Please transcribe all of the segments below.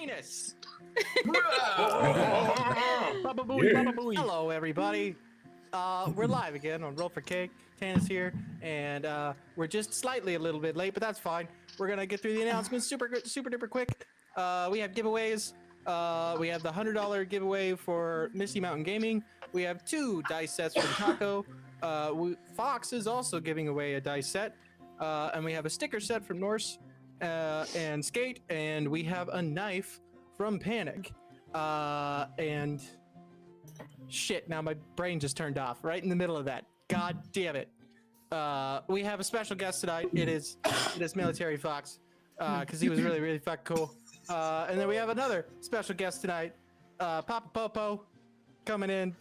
penis. Baba booey, baba booey. Hello, everybody. We're live again on Roll for Cake. Tannis here, and we're just slightly a little bit late, but that's fine. We're gonna get through the announcements super duper quick. We have giveaways. We have the $100 giveaway for Misty Mountain Gaming. We have 2 dice sets from Taco. Fox is also giving away a dice set, and we have a sticker set from Norse and Skate, and we have a knife from Panic. And shit, now my brain just turned off right in the middle of that. God damn it. We have a special guest tonight. It is MilitaryPhauxx, because he was really fucking cool. And then we have another special guest tonight, Papa Popo, coming in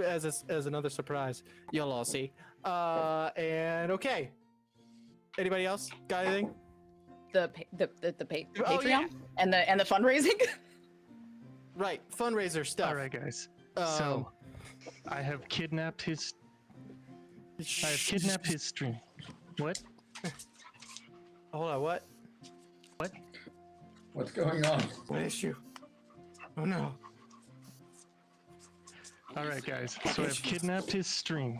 as another surprise. You'll all see. And okay. Anybody else got anything? The Patreon yeah. and the fundraising. Right, fundraiser stuff. All right, guys. So, I have kidnapped his. stream. What? Hold on, what? What? What's going on? What issue? Oh no. All right, guys. So I've kidnapped his stream.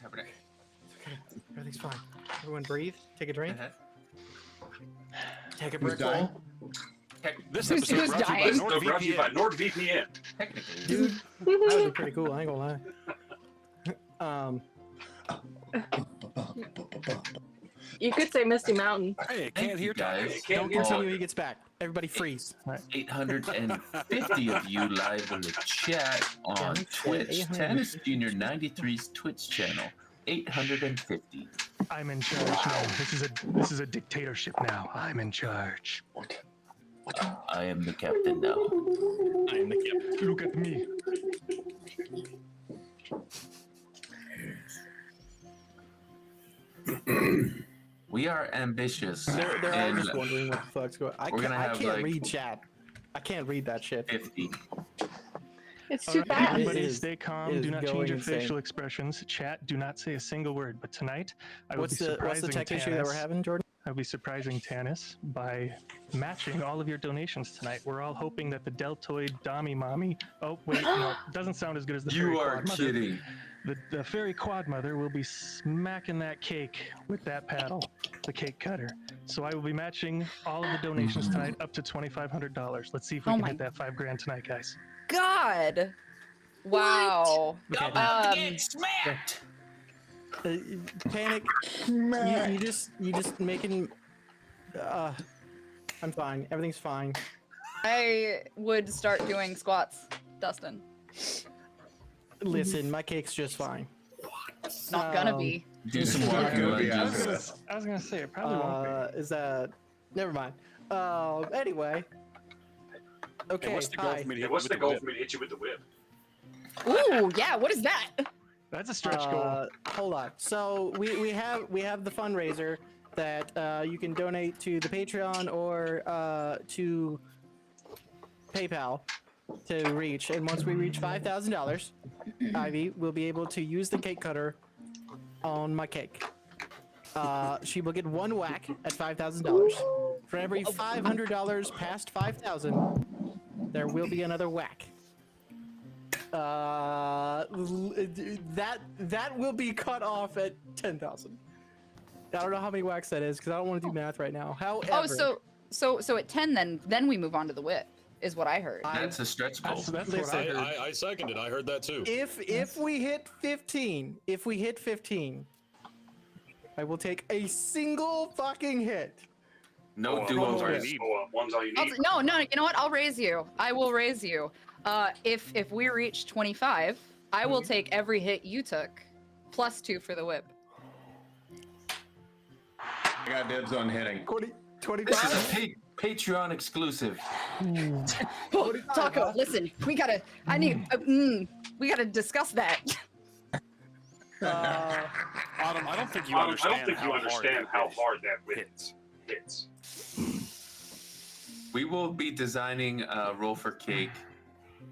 Okay, everything's fine. Everyone breathe. Take a drink. Take a Who's break. dying? This Who's episode brought to you by dying? NordVPN. Technically. Dude, that would be pretty cool. I ain't gonna lie. You could say Misty Mountain. Hey, can't hear guys. Don't continue. He gets back. Everybody freeze. 850 of you live in the chat on Twitch. Tannis Jr. 93's Twitch channel. 850. I'm in charge now. This is a dictatorship now. I'm in charge. I am the captain now. I am the captain. Look at me. We are ambitious. They're all and just wondering what the fuck's going on. we're gonna I have, can't like, read chat. I can't read that shit. 50. It's All too right, fast. everybody It is- stay it calm. is Do not change going your insane. facial expressions. Chat, do not say a single word. But tonight, I will What's be the surprising tech issue that we're Tannis. having, Jordan? I'll be surprising Tannis by matching all of your donations tonight. We're all hoping that the deltoid Dami Mommy. Oh wait, no, it doesn't sound as good as the fairy You are quad mother. kidding. The fairy quad mother will be smacking that cake with that paddle, the cake cutter. So I will be matching all of the donations tonight up to $2,500. Let's see if we Oh can my- hit that $5,000 tonight, guys. God. Wow. Okay, Smacked. Panic. You just making. I'm fine. Everything's fine. I would start doing squats, Dustin. Listen, my cake's just fine. Not gonna be. Do some It's not walking gonna be lunges. after this. I was gonna say it probably won't be. Is that? Never mind. Anyway. Okay. Hey, what's the goal hi. for me to Hey, hit what's with the goal whip? for me to hit you with the whip? Ooh, yeah. What is that? That's a stretch goal. Hold on. So we have the fundraiser that you can donate to the Patreon or to PayPal to reach. And once we reach $5,000, Ivy will be able to use the cake cutter on my cake. She will get 1 whack at $5,000. For every $500 past 5,000, there will be another whack. That will be cut off at 10,000. I don't know how many whacks that is because I don't want to do math right now. However, Oh, so at 10, then we move on to the whip, is what I heard. That's a stretch goal. That's what listen, I heard. I seconded. I heard that too. if we hit 15, I will take a single fucking hit. No One's do-overs. all you need. No, you know what? I'll raise you. I will raise you. If we reach 25, I will take every hit you took, plus 2 for the whip. I got dibs on hitting. 25. This is a Patreon exclusive. Oh, Taco, listen, we gotta discuss that. Autumn, I don't think you I understand, don't think you understand how hard that whip hits. We will be designing a roll for cake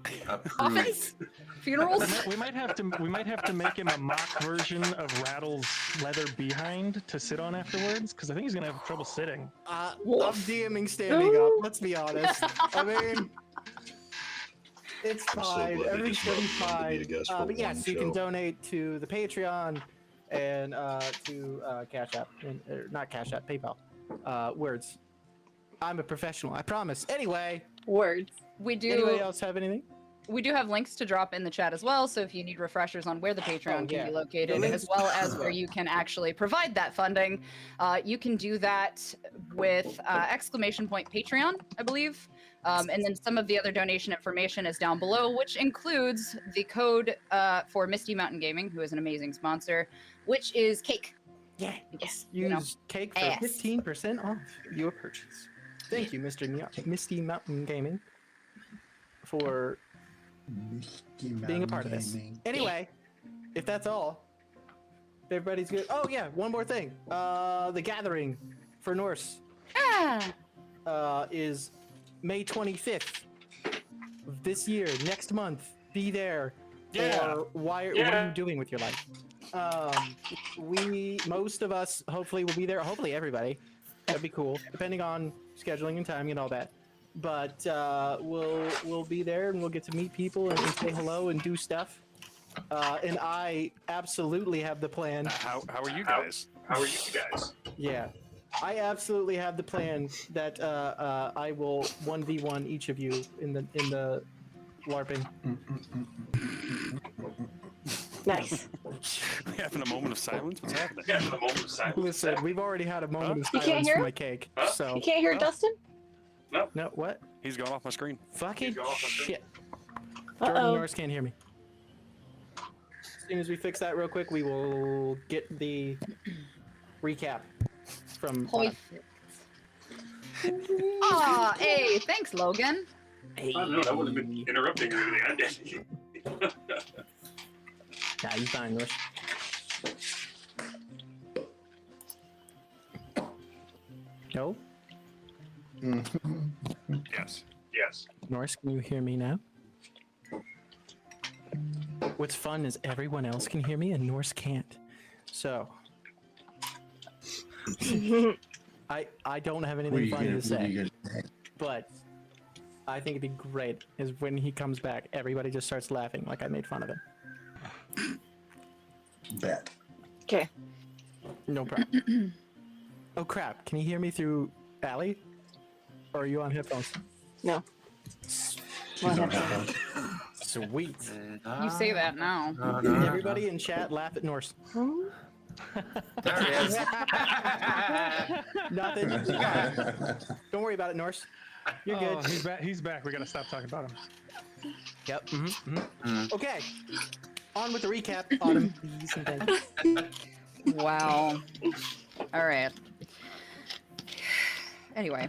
Coffins? Funerals? We might have to make him a mock version of Rattle's leather behind to sit on afterwards, because I think he's gonna have trouble sitting. I'm DMing standing up. Let's be honest. I mean, it's I'm so fine. glad they Everything's just gonna be welcomed me to fine. guest for But yes, one you can show. donate to the Patreon and to Cash App, or not Cash App, PayPal. Words. I'm a professional. I promise. Anyway, Words. We do. anybody else have anything? We do have links to drop in the chat as well, so if you need refreshers on where the Patreon yeah. can be located, The links- as well as where you can actually provide that funding, you can do that with !Patreon, I believe. And then some of the other donation information is down below, which includes the code for Misty Mountain Gaming, who is an amazing sponsor, which is CAKE. Yeah. Yes. Use Cake for ass. 15% off your purchase. Thank you, Misty Mountain Gaming, for being a part of this. Anyway, if that's all, if everybody's good. Oh yeah, one more thing. The gathering for Norse is May 25th of this year, next month. Be there. Yeah. Or what are you doing with your life? Most of us hopefully will be there. Hopefully everybody. That'd be cool, depending on scheduling and timing and all that. But we'll be there and we'll get to meet people and say hello and do stuff. And I absolutely have the plan. How are you guys? How are you guys? Yeah, I absolutely have the plan that I will 1v1 each of you in the LARPing. Nice. We having a moment of silence? What's happening? Yeah, the moment of silence. Listen, we've already had a moment of You can't silence hear for him? my cake. Huh? So You can't hear Dustin? no, what? He's gone off my screen. Fucking go off the screen. shit. Jordan Uh-oh. Norris can't hear me. As soon as we fix that real quick, we will get the recap from. Perfect. Aw, hey, thanks, Logan. I don't know, that would have been interrupting everything I did. Nah, you fine, Norris. No, Yes. Yes. Norris, can you hear me now? What's fun is everyone else can hear me and Norris can't. So, I don't have anything funny to say, but I think it'd be great is when he comes back, everybody just starts laughing like I made fun of him. Bet. Okay. No problem. Oh crap! Can you hear me through Allie? Or are you on headphones? No. She's on headphones. Sweet. You say that now. Everybody in chat laugh at Norse. There he is. Nothing. Don't worry about it, Norse. You're good. Oh, he's back. He's back. We gotta stop talking about him. Yep. Okay. On with the recap. Autumn, please and thank you. Wow. All right. Anyway.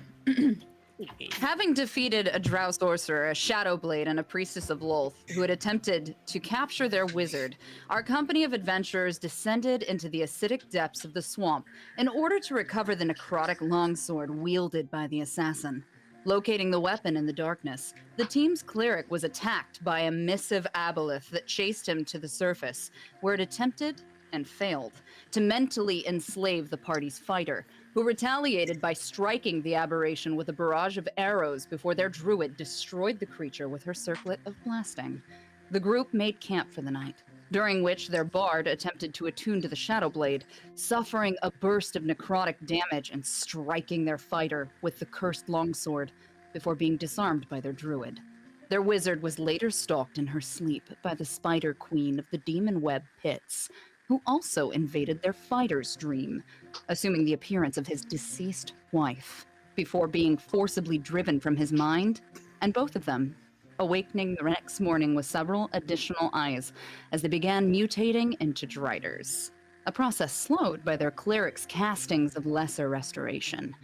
Having defeated a drow sorcerer, a shadow blade, and a priestess of Lolth who had attempted to capture their wizard, our company of adventurers descended into the acidic depths of the swamp in order to recover the necrotic longsword wielded by the assassin. Locating the weapon in the darkness, the team's cleric was attacked by a missive aboleth that chased him to the surface, where it attempted and failed to mentally enslave the party's fighter, who retaliated by striking the aberration with a barrage of arrows before their druid destroyed the creature with her circlet of blasting. The group made camp for the night, during which their bard attempted to attune to the Shadow Blade, suffering a burst of necrotic damage and striking their fighter with the cursed longsword before being disarmed by their druid. Their wizard was later stalked in her sleep by the Spider Queen of the Demon Web Pits, who also invaded their fighter's dream, assuming the appearance of his deceased wife, before being forcibly driven from his mind, and both of them awakening the next morning with several additional eyes as they began mutating into driders, a process slowed by their cleric's castings of lesser restoration.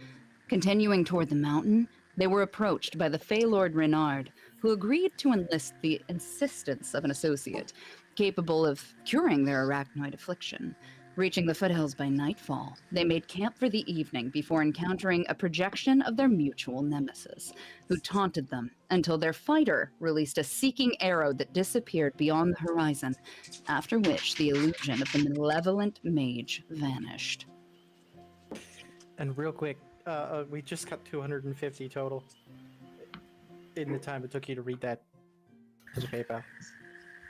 Continuing toward the mountain, they were approached by the Fey Lord Renard, who agreed to enlist the assistance of an associate capable of curing their arachnoid affliction. Reaching the foothills by nightfall, they made camp for the evening before encountering a projection of their mutual nemesis, who taunted them until their fighter released a seeking arrow that disappeared beyond the horizon, after which the illusion of the malevolent mage vanished. And real quick, we just got 250 total in the time it took you to read that to the paper.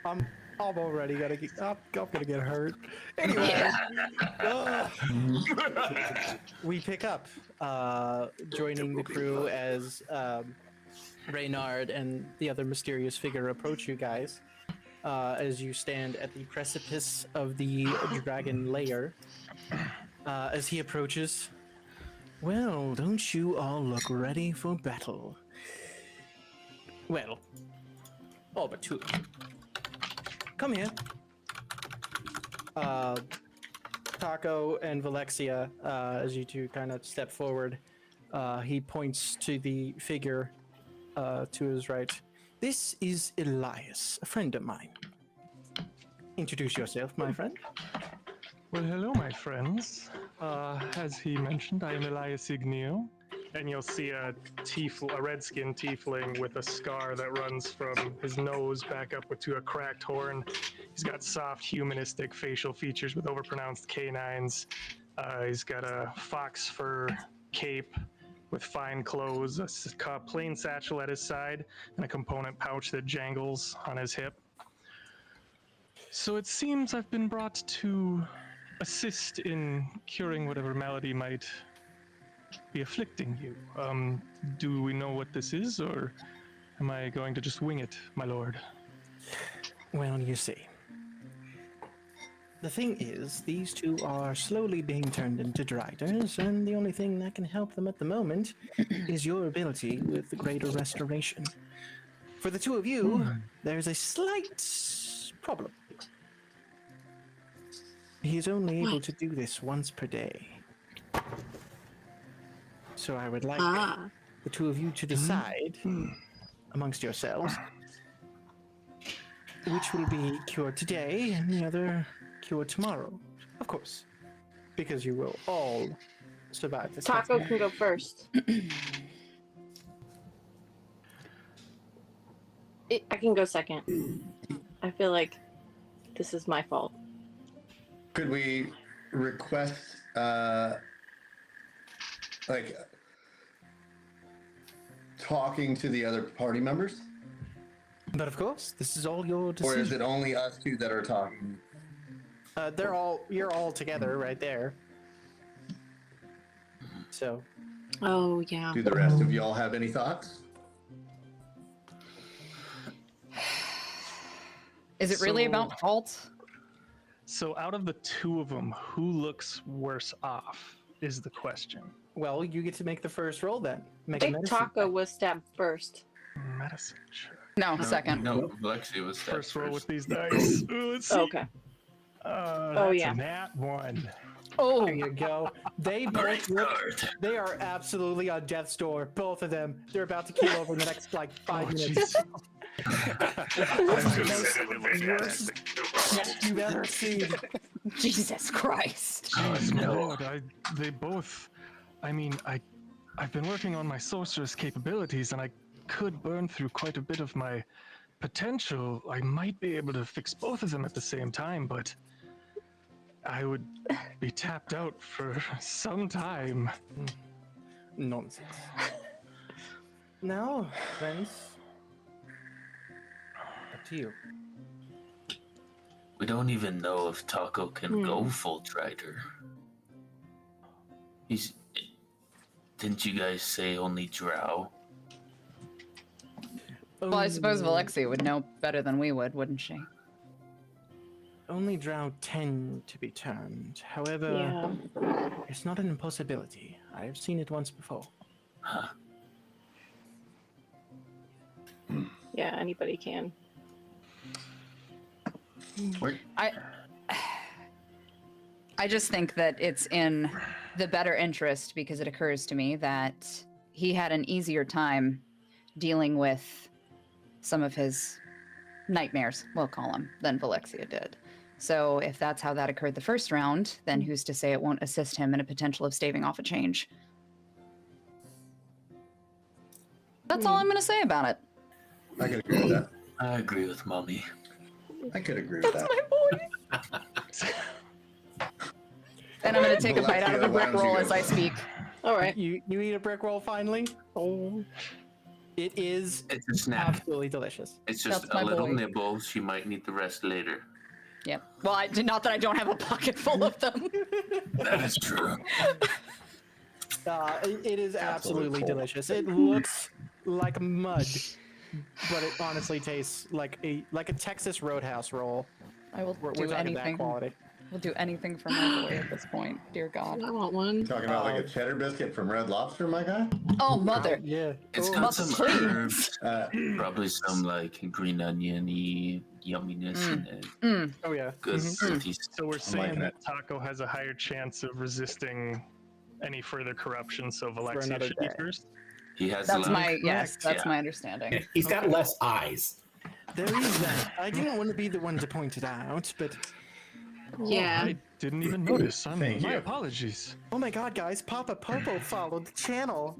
I'm already gonna get. I'm gonna get hurt. Anyway, we pick up, joining the crew as Reynard and the other mysterious figure approach you guys. As you stand at the precipice of the dragon lair. As he approaches, well, don't you all look ready for battle? Well, all but two. Come here. Taco and Valexia, as you two kind of step forward, he points to the figure to his right. This is Elias, a friend of mine. Introduce yourself, my friend. Well, hello, my friends. As he mentioned, I am Elias Igneo, and you'll see a red-skinned tiefling with a scar that runs from his nose back up to a cracked horn. He's got soft, humanistic facial features with overpronounced canines. He's got a fox fur cape with fine clothes, a plain satchel at his side, and a component pouch that jangles on his hip. So it seems I've been brought to assist in curing whatever malady might be afflicting you. Do we know what this is, or am I going to just wing it, my lord? Well, you see. The thing is, these two are slowly being turned into driders, and the only thing that can help them at the moment is your ability with the greater restoration. For the two of you, there's a slight problem. He is only able to do this once per day. So I would like the two of you to decide amongst yourselves which will be cured today and the other cured tomorrow. Of course, because you will all survive this. Taco can go first. I can go second. I feel like this is my fault. Could we request, like, talking to the other party members? But of course, this is all your Or decision. is it only us two that are talking? You're all together right there. So. Oh, yeah. Do the rest of y'all have any thoughts? Is it really So- about fault? So out of the two of them, who looks worse off is the question. Well, you get to make the first roll then. I Make a think medicine Taco check. was stabbed first. Medicine check. No, second. No, Alexia was that First roll with first. these dice. Ooh, let's see. Okay. That's yeah. a nat one. Oh, There you go. They both look, Guard. they are absolutely on death's door. Both of them. They're about to keel over in the next like 5 minutes. Worst sketch you've ever seen. Jesus Christ. Jeez, my no. lord, they both. I mean, I've been working on my sorceress capabilities, and I could burn through quite a bit of my potential. I might be able to fix both of them at the same time, but I would be tapped out for some time. Nonsense. Now, friends, up to you. We don't even know if Taco can go full Drider. Didn't you guys say only Drow? Well, I suppose Valexia would know better than we would, wouldn't she? Only drow tend to be turned. However, Yeah. it's not an impossibility. I've seen it once before. Huh. Yeah, anybody can. I just think that it's in the better interest, because it occurs to me that he had an easier time dealing with some of his nightmares, we'll call them, than Valexia did. So if that's how that occurred the first round, then who's to say it won't assist him in a potential of staving off a change? That's all I'm going to say about it. I could agree with that. I agree with Mommy. I could agree with that. And I'm going to take a bite out of a Alexia, why brick don't you roll go as I first? speak. All right. You eat a brick roll finally? Oh. It is It's a snack. absolutely delicious. It's just That's a my little boy. nibble. She might need the rest later. Yep. Well, not that I don't have a pocket full of them. That is true. It is absolutely cool. delicious. It looks like mud, but it honestly tastes like a Texas Roadhouse roll. I will We're do talking that anything. quality. We'll do anything for my boy at this point. Dear God. I want one. Talking about like a cheddar biscuit from Red Lobster, my guy? Oh, mother. Yeah. It's Oh, got some please. herbs, probably some like green oniony yumminess in it. oh yeah. Good Mhm. earthy So we're saying liking that Taco has a higher chance of resisting any further corruption, so Valexia another should be day. first. He has That's a lot. my, yes, Correct, that's yeah. my understanding. He's got less eyes. There is that. I didn't want to be the one to point it out, but Yeah. I didn't even notice. Thank My you. apologies. oh my god, guys, Papa Popo followed the channel.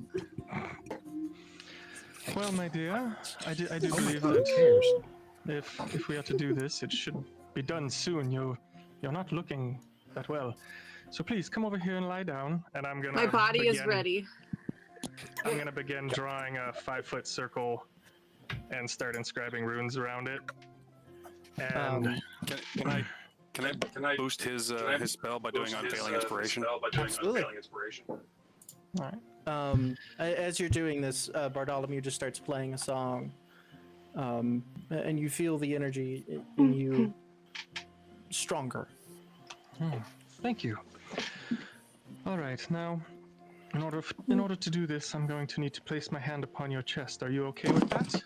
Well, my dear, I do Oh believe that if we are to do this, it should be done soon. You're not looking that well. So please come over here and lie down, and I'm gonna. My body is begin- ready. I'm gonna begin drawing a 5-foot circle and start inscribing runes around it. And Can I boost his spell by doing unfailing inspiration? Absolutely. all right. As you're doing this, Bartholomew just starts playing a song, and you feel the energy in you stronger. Thank you. All right, now, in order to do this, I'm going to need to place my hand upon your chest. Are you okay with that?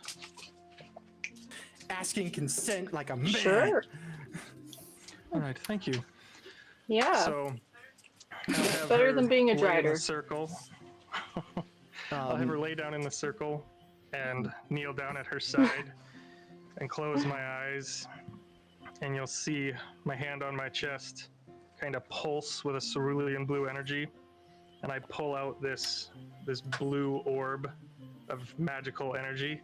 Asking consent like a man. Sure. All right, thank you. Yeah. So, I'll have Better her than being a lay in drider. a circle. I'll have her lay down in the circle and kneel down at her side and close my eyes, and you'll see my hand on my chest kind of pulse with a cerulean blue energy, and I pull out this blue orb of magical energy,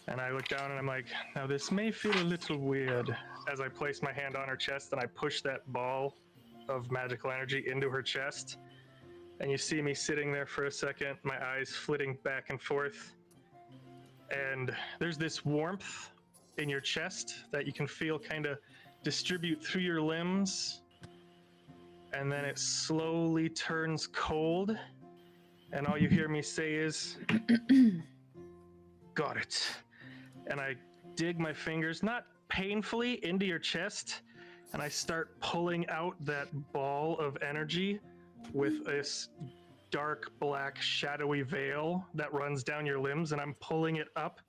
and I look down and I'm like, now this may feel a little weird, as I place my hand on her chest and I push that ball of magical energy into her chest, and you see me sitting there for a second, my eyes flitting back and forth, and there's this warmth in your chest that you can feel kind of distribute through your limbs, and then it slowly turns cold, and all you hear me say is, got it. And I dig my fingers, not painfully, into your chest, and I start pulling out that ball of energy with this dark black shadowy veil that runs down your limbs, and I'm pulling it up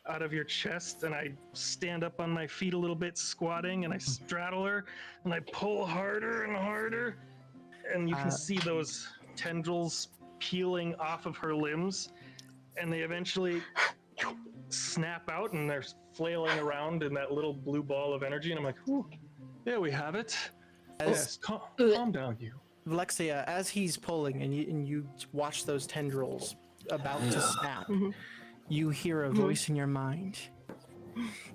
out of your chest, and I stand up on my feet a little bit, squatting, and I straddle her, and I pull harder and harder, and you can see those tendrils peeling off of her limbs, and they eventually snap out, and they're flailing around in that little blue ball of energy, and I'm like, ooh, there we have it. Yes, calm down, you. Valexia, as he's pulling and you watch those tendrils about to snap, you hear a voice in your mind.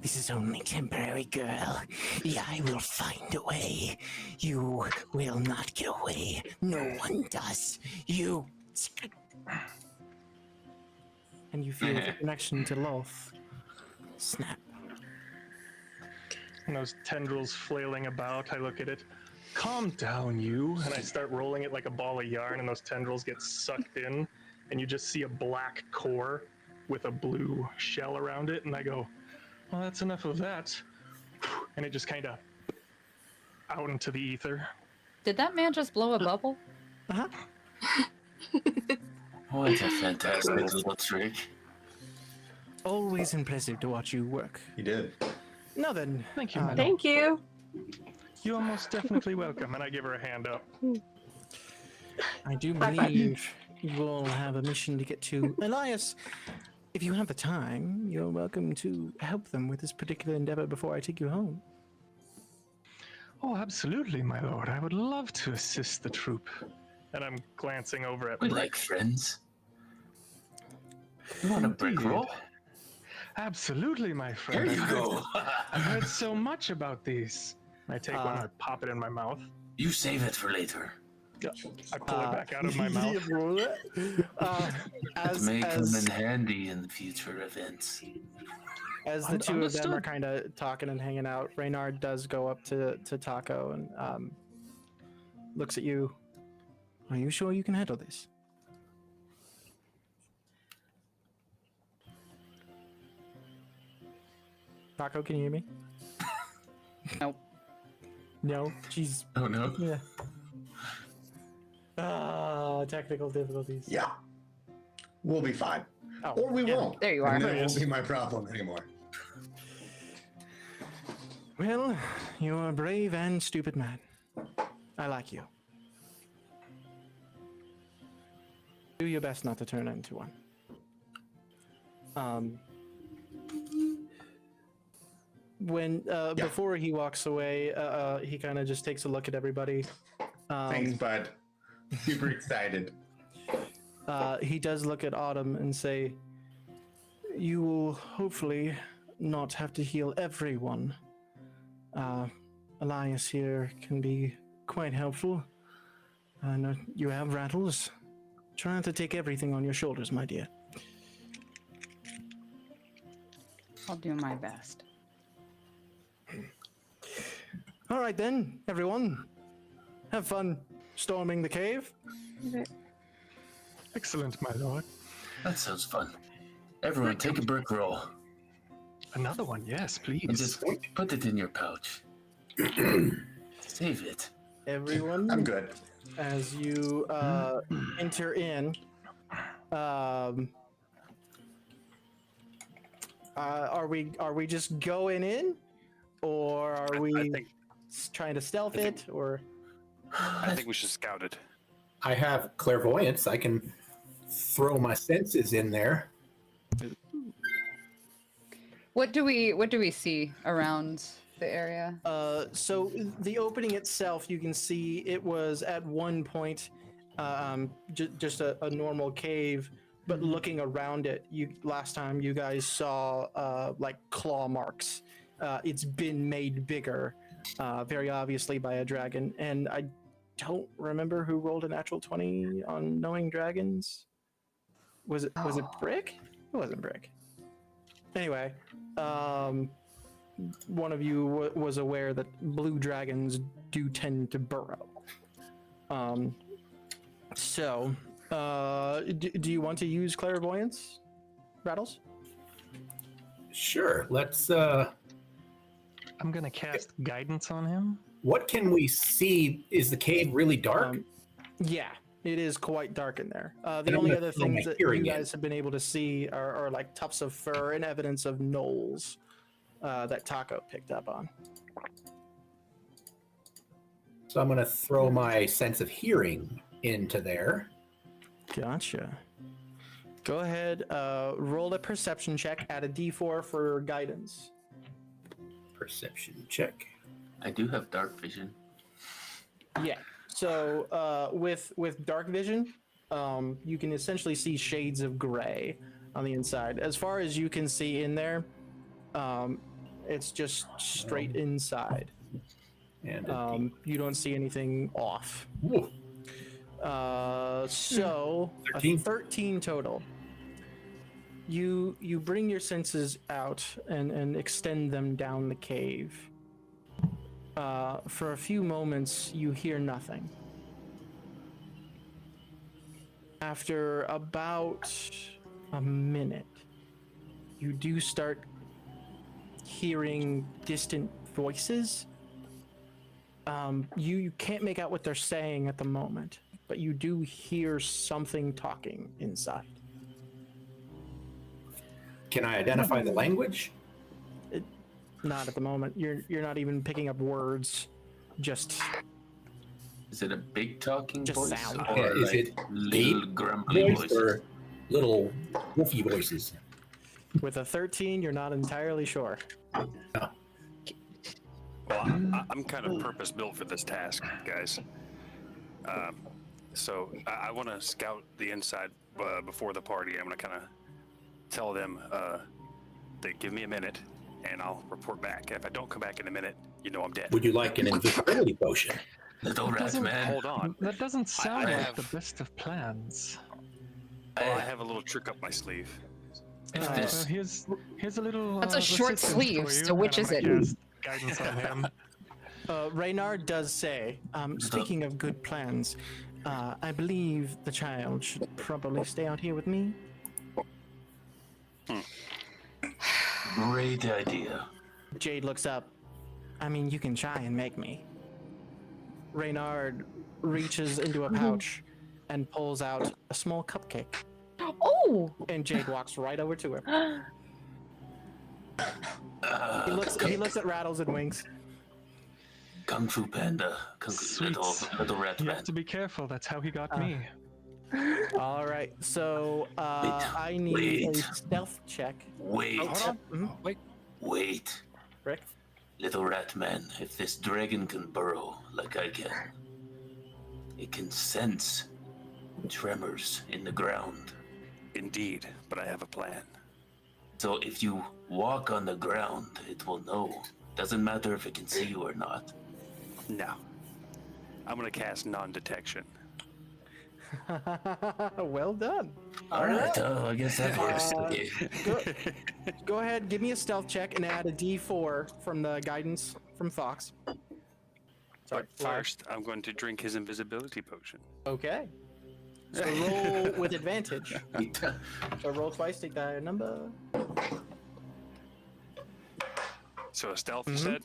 This is only temporary, girl. I will find a way. You will not get away. No one does. You. And you feel the connection to Loth snap. And those tendrils flailing about, I look at it. Calm down, you. And I start rolling it like a ball of yarn, and those tendrils get sucked in, and you just see a black core with a blue shell around it, and I go, well, that's enough of that. And it just kind of out into the ether. Did that man just blow a bubble? What a fantastic little trick. Always impressive to watch you work. He did. Now then. Thank you, madam. Thank you. You are most definitely welcome. And I give her a hand up. I do believe you all have a mission to get to. Elias, if you have the time, you're welcome to help them with this particular endeavor before I take you home. Oh, absolutely, my lord. I would love to assist the troop. And I'm glancing over at We Brick. like friends. You want a brick Indeed. roll? Absolutely, my friend. Here you go. I've heard so much about these. I take one, I pop it in my mouth. You save it for later. I pull it back out of my mouth. It may come in handy in future events. As the two of them are kind of talking and hanging out, Reynard does go up to Taco and looks at you. Are you sure you can handle this? Taco, can you hear me? Nope. No? Jeez. Oh no. Yeah. Technical difficulties. Yeah. We'll be fine. Oh, Or we yeah. won't. There you are. And that won't be my problem anymore. Well, you're a brave and stupid man. I like you. Do your best not to turn into one. Before he walks away, he kind of just takes a look at everybody. Thanks, bud. Super excited. He does look at Autumn and say, "You will hopefully not have to heal everyone. Elias here can be quite helpful. I know you have rattles. Try not to take everything on your shoulders, my dear." I'll do my best. All right then, everyone. Have fun storming the cave. Excellent, my lord. That sounds fun. Everyone, take a brick roll Another one, yes, and please. just put it in your pouch. Save it. Everyone, I'm good. as you enter in, are we just going in, or are we trying to stealth it, or? I think we should scout it. I have clairvoyance. I can throw my senses in there. What do we see around the area? So the opening itself, you can see it was at one point just a normal cave, but looking around it, last time you guys saw like claw marks. It's been made bigger, very obviously by a dragon, and I don't remember who rolled a natural 20 on knowing dragons. Was it Brick? It wasn't Brick. Anyway, one of you was aware that blue dragons do tend to burrow. So, do you want to use clairvoyance, Rattles? Sure. Let's. I'm gonna cast guidance on him. What can we see? Is the cave really dark? Yeah, it is quite dark in there. The I'm only gonna other throw my things that hearing you in. guys have been able to see are like tufts of fur and evidence of gnolls that Taco picked up on. So I'm going to throw my sense of hearing into there. Gotcha. Go ahead, roll a perception check, add a d4 for guidance. Perception check. I do have dark vision. Yeah. So with dark vision, you can essentially see shades of gray on the inside. As far as you can see in there, it's just straight inside. And you don't see anything off. Whoa. So 13? 13 total. You bring your senses out and extend them down the cave. For a few moments, you hear nothing. After about a minute, you do start hearing distant voices. You can't make out what they're saying at the moment, but you do hear something talking inside. Can I identify the language? Not at the moment. You're not even picking up words. Just Is it a big talking Just voice sound. or Yeah, is like it little deep grumbly voice voices? or little woofy voices? with a 13, you're not entirely sure. Well, I'm kind of purpose built for this task, guys. So I want to scout the inside before the party. I'm going to kind of tell them they give me a minute, and I'll report back. And if I don't come back in a minute, you know I'm dead. Would you like an invisibility potion? Little rat man. Hold on. That doesn't sound I like have- the best of plans. I have a little trick up my sleeve. This- Here's a little. That's a short assistance sleeve, for you, so which and is I'm it? gonna cast guidance on him. Reynard does say, speaking of good plans, I believe the child should probably stay out here with me. Great idea. Jade looks up. I mean, you can try and make me. Reynard reaches into a pouch and pulls out a small cupcake. Oh! And Jade walks right over to her. He looks at Rattles and winks. Kung Fu Panda. Sweet. Little rat You man. have to be careful. That's how he got me. All right, so I need a stealth check. Wait. Hold on. Wait. Rick? Little rat man, if this dragon can burrow like I can, it can sense tremors in the ground. Indeed, but I have a plan. So if you walk on the ground, it will know. Doesn't matter if it can see you or not. No. I'm going to cast non-detection. Well done. All right, I guess that works. Okay. Go ahead, give me a stealth check and add a D4 from the guidance from Fox. Sorry, But first, I'm going to drink his invisibility potion. Okay. So roll with advantage. So roll twice, take that number. So a stealth, you said?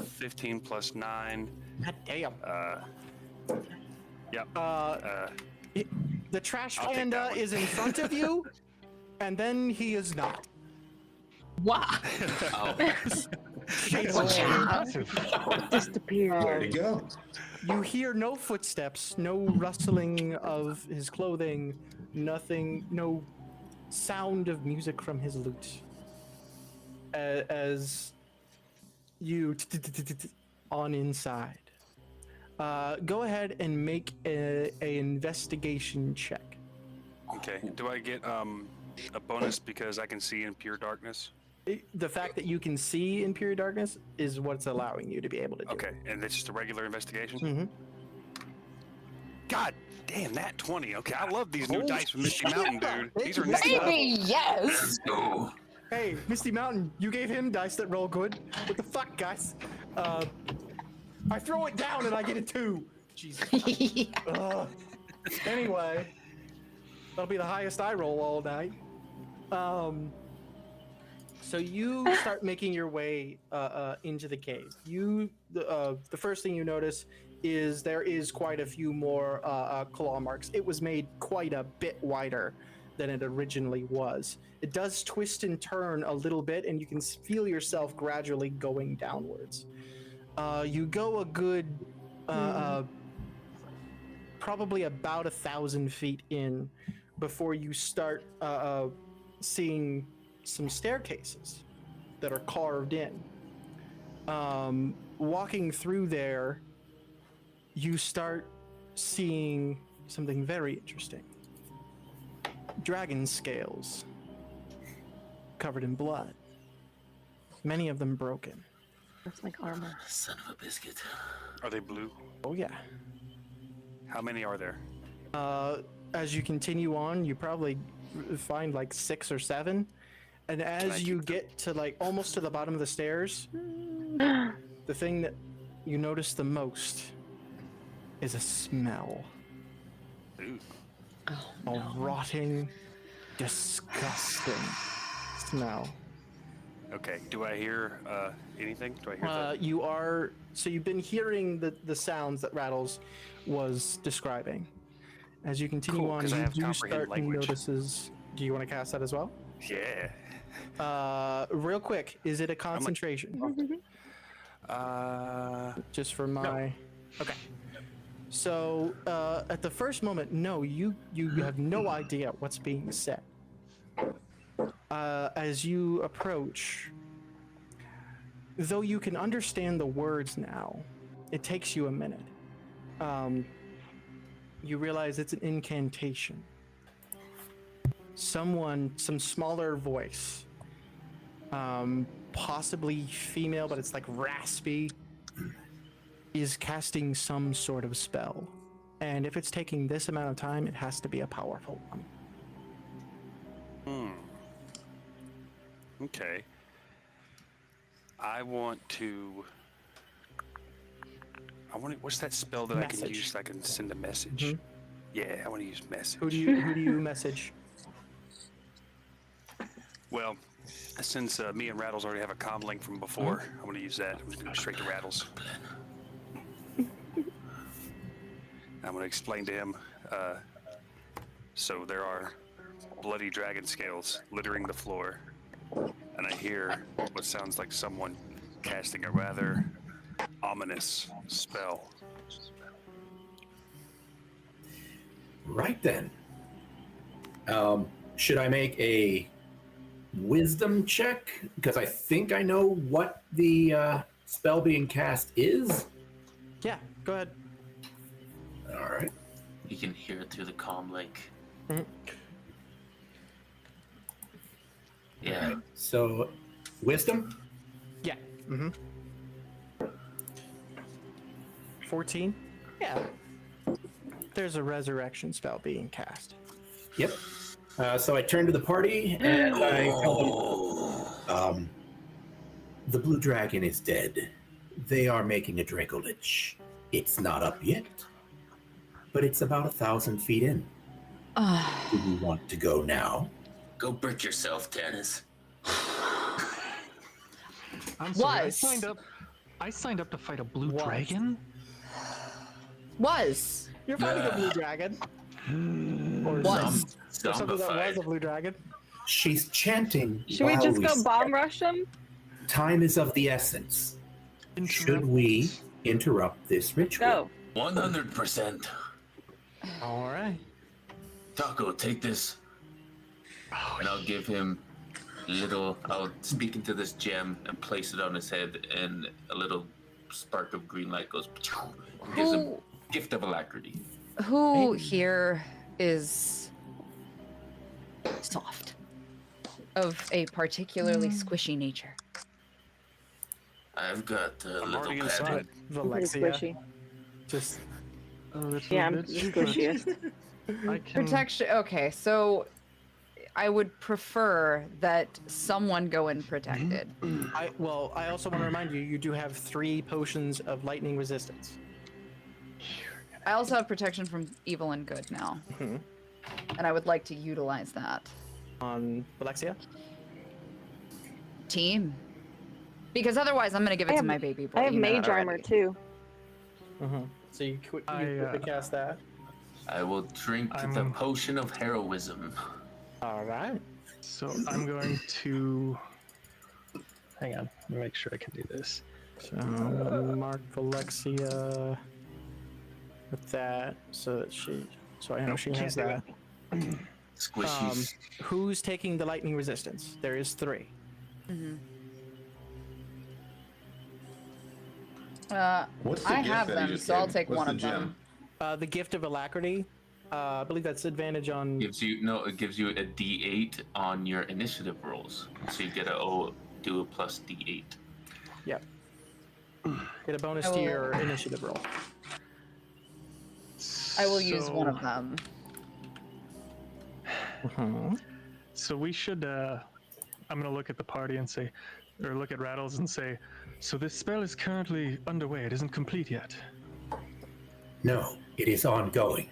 15 plus 9. God damn. Yep. The trash I'll take panda that one. is in front of you, and then he is not. Wow. Disappeared. Where'd he go? You hear no footsteps, no rustling of his clothing, nothing, no sound of music from his lute. As you on inside. Go ahead and make a investigation check. Okay. Do I get a bonus because I can see in pure darkness? The fact that you can see in pure darkness is what's allowing you to be able to do Okay, and it's just a regular investigation? Mm-hmm. God damn, that 20. Okay, I love these new Oh, dice from Misty shit. Mountain, dude. These are next level. Maybe yes. No. Hey, Misty Mountain, you gave him dice that roll good. What the fuck, guys? I throw it down and I get a 2. Jesus. Anyway, that'll be the highest I roll all night. So you start making your way into the cave. The first thing you notice is there is quite a few more claw marks. It was made quite a bit wider than it originally was. It does twist and turn a little bit, and you can feel yourself gradually going downwards. You go a good, probably about 1,000 feet in before you start seeing some staircases that are carved in. Walking through there, you start seeing something very interesting. Dragon scales covered in blood, many of them broken. That's like armor. Son of a biscuit. Are they blue? Oh yeah. How many are there? As you continue on, you probably find like 6 or 7. And as you get to like almost to the bottom of the stairs, the thing that you notice the most is a smell. Ooh. A rotting, disgusting smell. Okay, do I hear anything? Do I hear that? You've been hearing the sounds that Rattles was describing. As you continue Cool, on, 'cause I you have do comprehend start language. notices. Do you want to cast that as well? Yeah. Real quick, is it a concentration? Just for my. Okay. So at the first moment, no, you have no idea what's being said. As you approach, though you can understand the words now, it takes you a minute. You realize it's an incantation. Some smaller voice, possibly female, but it's like raspy, is casting some sort of spell. And if it's taking this amount of time, it has to be a powerful one. Okay. I want. What's that spell that I can use so I can send a message? Yeah, I want to use message. Who do you message? Well, since me and Rattles already have a comm link from before, I want to use that. I'm just going to go straight to Rattles. I'm going to explain to him. So there are bloody dragon scales littering the floor, and I hear what sounds like someone casting a rather ominous spell. Right then. Should I make a wisdom check? Because I think I know what the spell being cast is. Yeah, go ahead. All right. You can hear it through the comm link. Yeah. So, wisdom? Yeah. 14? Yeah. There's a resurrection spell being cast. Yep. So I turn to the party and I tell them, the blue dragon is dead. They are making a Dracolich. It's not up yet, but it's about 1,000 feet in. Do you want to go now? Go brick yourself, Dennis. I'm sorry. I signed up to fight a blue dragon. You're fighting a blue dragon. Or something that was a blue dragon. She's chanting. Should we just go bomb rush him? Time is of the essence. Should we interrupt this ritual? Go. 100%. All right. Taco, take this. And I'll give him I'll speak into this gem and place it on his head, and a little spark of green light goes and gives him gift of alacrity. Who here is soft, of a particularly squishy nature? I've got a I'm little already padding. inside. Alexia. Just Yeah, I'm the squishiest. Protection. Okay, so I would prefer that someone go in protected. I also want to remind you, you do have 3 potions of lightning resistance. I also have protection from evil and good now, and I would like to utilize that on Alexia. Team, because otherwise I'm gonna give it to my baby boy. I have you know mage that armor already. too. So you quickly cast that. I will drink the potion of heroism. All right. So I'm going to. Hang on. Let me make sure I can do this. So mark Alexia with that, so that so I know she has that. Squishies. Who's taking the lightning resistance? There is 3. What's the I gift have that you them, just so I'll gave? take What's one the of gem? them. The gift of alacrity. I believe that's advantage on. It gives you a D8 on your initiative rolls. So you get do a plus D8. Yep. Get a bonus to your initiative roll. I will use one of them. So we should. I'm gonna look at the party and say, or look at Rattles and say, so this spell is currently underway. It isn't complete yet. No, it is ongoing.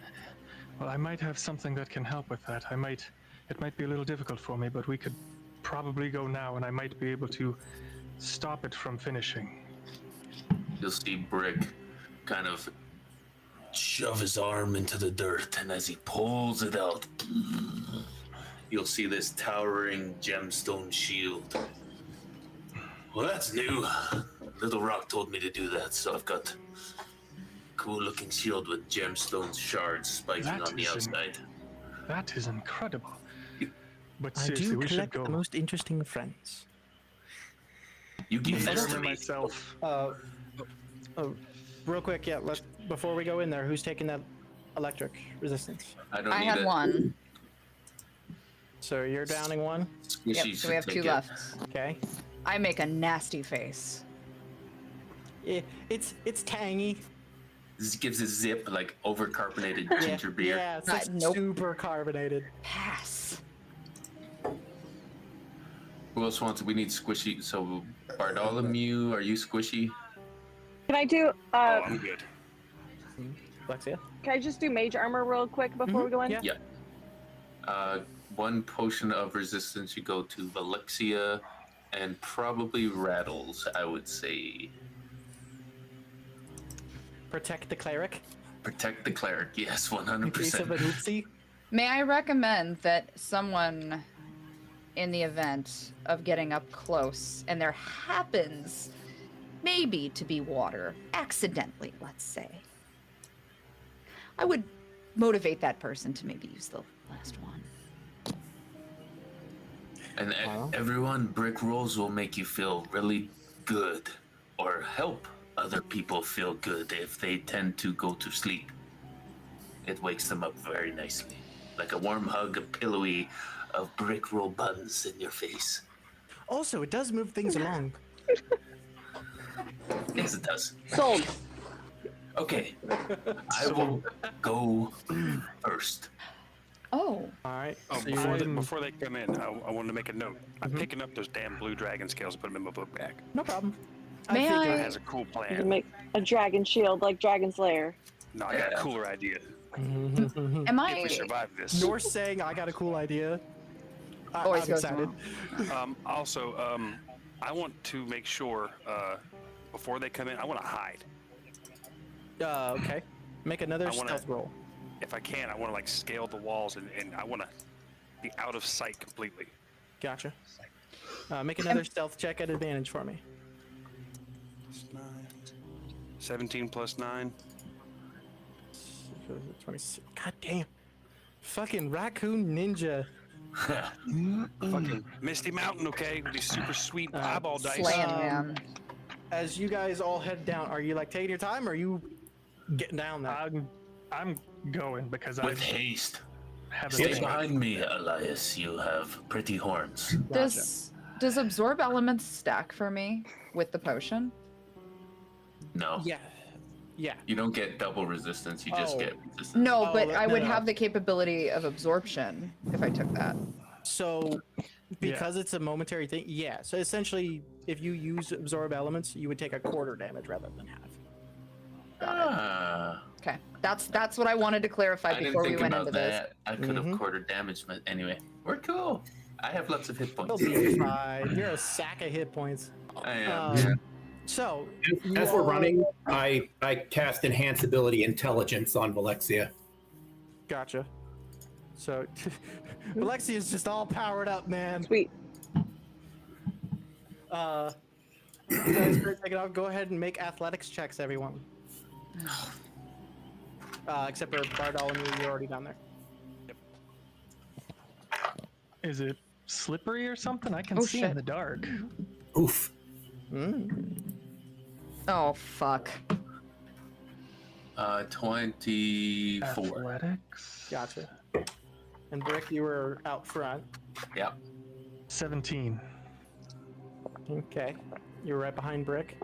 Well, I might have something that can help with that. It might be a little difficult for me, but we could probably go now, and I might be able to stop it from finishing. You'll see Brick kind of shove his arm into the dirt, and as he pulls it out, you'll see this towering gemstone shield. Well, that's new. Little Rock told me to do that, so I've got cool-looking shield with gemstone shards spiking on the outside. That is incredible. But I seriously, do we should collect go. the most interesting friends. You give this to me. myself. Oh, real quick, yeah. Before we go in there, who's taking that electric resistance? I don't I need had it. one. So you're downing one. Squishy Yep, should so we have take 2 it. left. Okay. I make a nasty face. It's tangy. This gives a zip like over carbonated ginger beer. Yeah, it's like Nope. super carbonated. Pass. Who else wants it? We need squishy. So Bartholomew, are you squishy? Can I do? Oh, I'm good. Alexia? Can I just do mage armor real quick before we go in? Yeah. Yeah. 1 potion of resistance you go to Alexia, and probably Rattles, I would say. Protect the cleric. Protect the cleric, yes, In case of 100%. an oopsie. May I recommend that someone, in the event of getting up close, and there happens maybe to be water, accidentally, let's say, I would motivate that person to maybe use the last one. And everyone, brick rolls will make you feel really good, or help other people feel good if they tend to go to sleep. It wakes them up very nicely. Like a warm hug, a pillowy of brick roll buns in your face. Also, it does move things along. Yes, it does. Sold. Okay, I will go first. Oh, All right. Oh, So before they come in, I wanted to make a note. I'm picking up those damn blue dragon scales and put them in my book bag. no problem. May figured- It I- has a cool You can plan. make a dragon shield like Dragon's Lair. No, I got a cooler idea. am If I? we survive this. Norse saying, I got a cool idea. Always I'm goes excited. wrong. Also, I want to make sure before they come in, I want to hide. Okay. Make another I wanna- stealth roll. If I can, I want to like scale the walls and I want to be out of sight completely. Gotcha. Make another stealth check at advantage for me. 17 plus 9. 26. God damn. Fucking raccoon ninja. Fucking Misty Mountain, okay? With these super sweet eyeball dice. Slaying, man. As you guys all head down, are you like taking your time or are you getting down there? I'm going because I With haste. haven't Stay been- behind me, Elias. You have pretty horns. Does absorb elements stack for me with the potion? No. Yeah. Yeah. You don't get double resistance, you just Oh. get resistance. No, Oh, but no, I would no. have the capability of absorption if I took that. So, because it's a momentary thing, yeah. So essentially, if you use absorb elements, you would take a quarter damage rather than half. Ah, Okay, that's what I wanted to clarify I didn't before we think went about into this. that. I could have quarter damage, but anyway, we're cool. I have lots of hit You'll points. be fine. You're a sack of hit points. I am. Um, So, As you we're all- running, I cast Enhance Ability Intelligence on Valexia. Gotcha. So, Alexia's just all powered up, man. Sweet. You guys start taking off. Go ahead and make athletics checks, everyone. Except for Bartholomew, you're already down there. Is it slippery or something? I can Oh, see shit. in the dark. Oof. Oh fuck. 24. Athletics. Gotcha. And Brick, you were out front. Yep. 17. Okay. You were right behind Brick.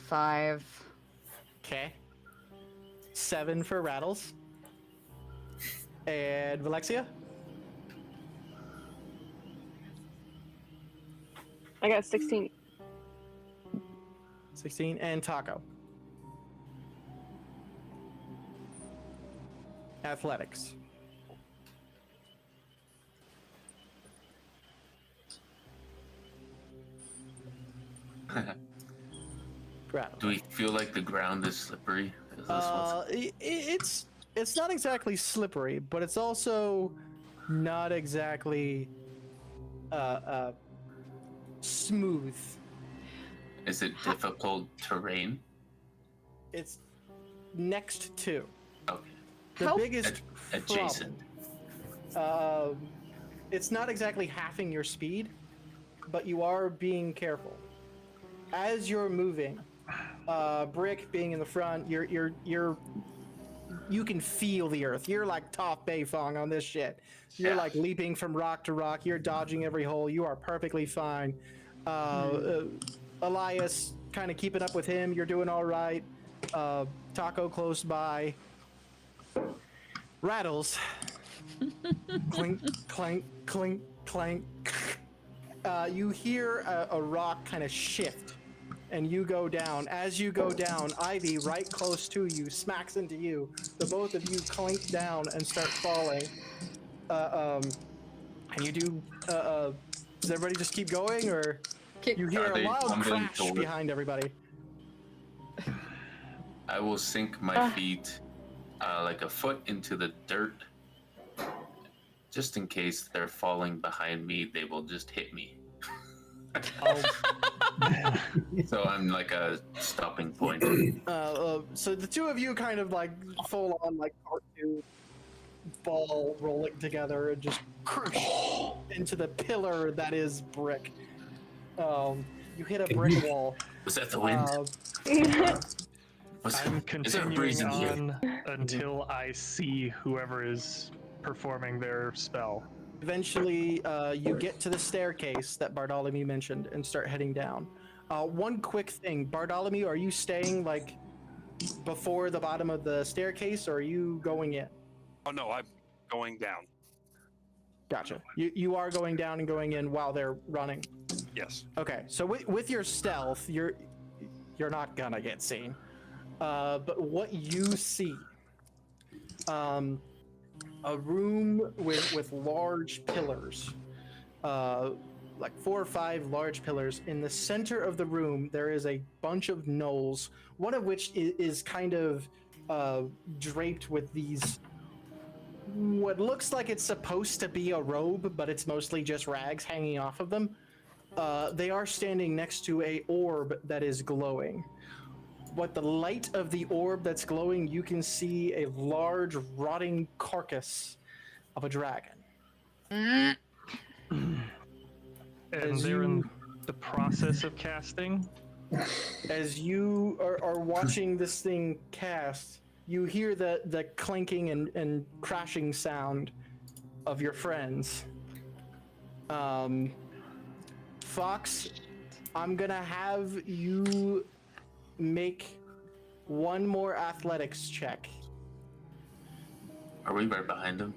5. Okay. 7 for Rattles. And Valexia? I got 16. 16. And Taco. Athletics. Rattles. Do we feel like the ground is slippery? Is this what's- It's not exactly slippery, but it's also not exactly smooth. Is it difficult terrain? It's next to Okay. the How- biggest Adjacent. It's not exactly halving your speed, but you are being careful. as you're moving, Brick being in the front, you can feel the earth. You're like top Bayfong on this shit. You're like leaping from rock to rock. You're dodging every hole. You are perfectly fine. Elias, kind of keeping up with him. You're doing all right. Taco close by. Rattles. Clink, clank, clink, clank. You hear a rock kind of shift, and you go down. As you go down, Ivy, right close to you, smacks into you. The both of you clink down and start falling. And you do. Does everybody just keep going, or you hear a loud crash behind everybody? I will sink my feet like a foot into the dirt. Just in case they're falling behind me, they will just hit me. So I'm like a stopping point. So the two of you kind of like full on like cartoon ball rolling together and just crush into the pillar that is Brick. You hit a brick wall. Was that the wind? I'm continuing on until I see whoever is performing their spell. Eventually, you get to the staircase that Bartholomew mentioned and start heading down. One quick thing, Bartholomew, are you staying like before the bottom of the staircase, or are you going in? Oh no, I'm going down. Gotcha. You are going down and going in while they're running. Yes. Okay, so with your stealth, you're not gonna get seen. But what you see, a room with large pillars, like 4 or 5 large pillars. In the center of the room, there is a bunch of gnolls, one of which is kind of draped with these, what looks like it's supposed to be a robe, but it's mostly just rags hanging off of them. They are standing next to a orb that is glowing. What the light of the orb that's glowing, you can see a large rotting carcass of a dragon. And they're in the process of casting. As you are watching this thing cast, you hear the clanking and crashing sound of your friends. Fox, I'm gonna have you make one more athletics check. Are we right behind him?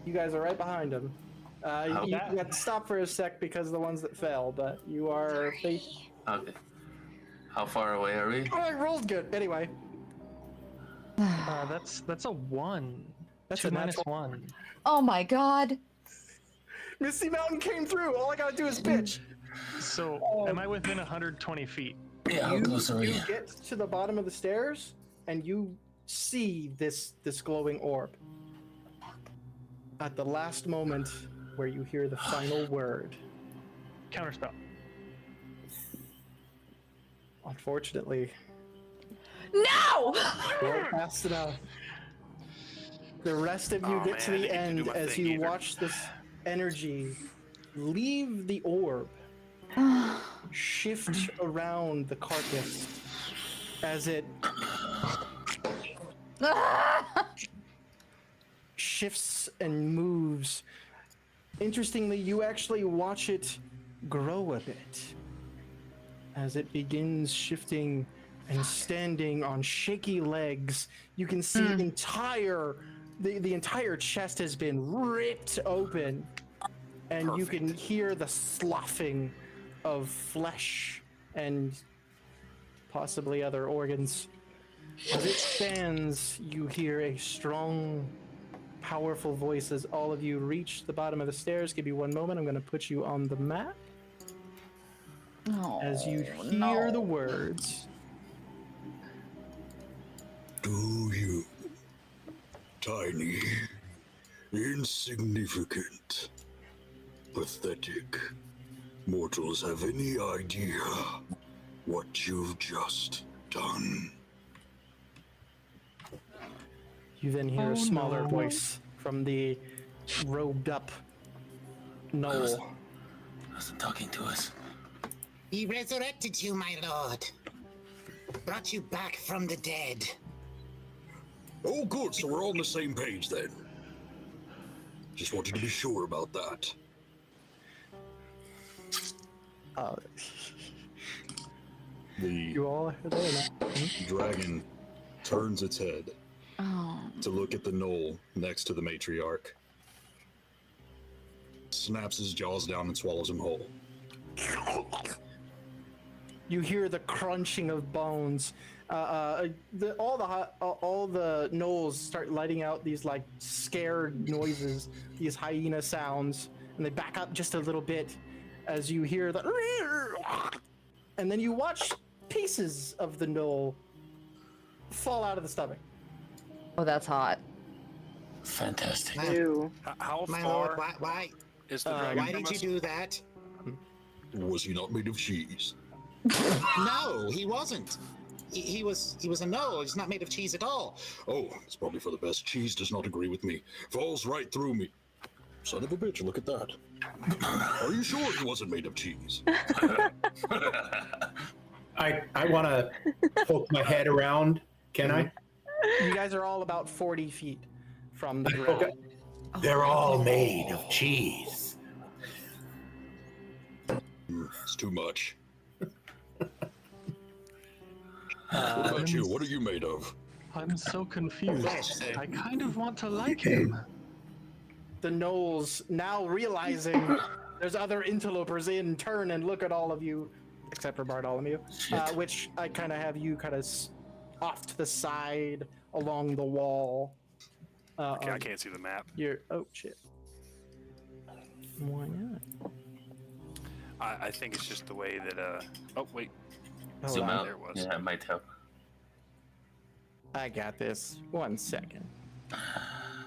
You guys are right behind him. You got to stop for a sec because of the ones that fell, but you are... Okay. How far away are we? Oh, I rolled good. Anyway. That's a 1. That's 2 minus 1. Oh my god. Misty Mountain came through. All I gotta do is pitch. So, am I within 120 feet? Yeah, how close are we? You get to the bottom of the stairs, and you see this glowing orb. At the last moment where you hear the final word. Counterspell. Unfortunately. No! You're fast enough. The rest of you get to the end as you watch this energy leave the orb, shift around the carcass as it shifts and moves. Interestingly, you actually watch it grow a bit as it begins shifting and standing on shaky legs. You can see the entire chest has been ripped open, and you can hear the sloughing of flesh and possibly other organs. As it stands, you hear a strong, powerful voice as all of you reach the bottom of the stairs. Give me one moment. I'm going to put you on the map. As you hear the words. Do you, tiny, insignificant, pathetic mortals have any idea what you've just done? You then hear a smaller voice from the robed up gnoll. Wasn't talking to us. He resurrected you, my lord. Brought you back from the dead. Oh, good. So we're all on the same page then. Just wanted to be sure about that. You The all are there now. dragon turns its head Oh. to look at the knoll next to the matriarch. Snaps his jaws down and swallows him whole. You hear the crunching of bones. All the gnolls start letting out these like scared noises, these hyena sounds, and they back up just a little bit as you hear the, and then you watch pieces of the gnoll fall out of the stomach. Oh, that's hot. Fantastic. Ew. How My far lord, why is the dragon why from did you us? do that? Was he not made of cheese? No, he wasn't. He was a gnoll. He's not made of cheese at all. Oh, it's probably for the best. Cheese does not agree with me. Falls right through me. Son of a bitch, look at that. Are you sure he wasn't made of cheese? I want to poke my head around. Can I? You guys are all about 40 feet from the ground. Okay. They're all made of cheese. It's too much. What about you? What are you made of? I'm so confused. Flesh, sir. I kind of want to like him. The gnolls, now realizing there's other interlopers in, turn and look at all of you, except for Bartholomew, which I kind of have you kind of off to the side along the wall. Okay, I can't see the map. Oh shit. Why not? I think it's just the way that. Oh wait. Hold Zoom on. out. There it was. Yeah, it might help. I got this. 1 second.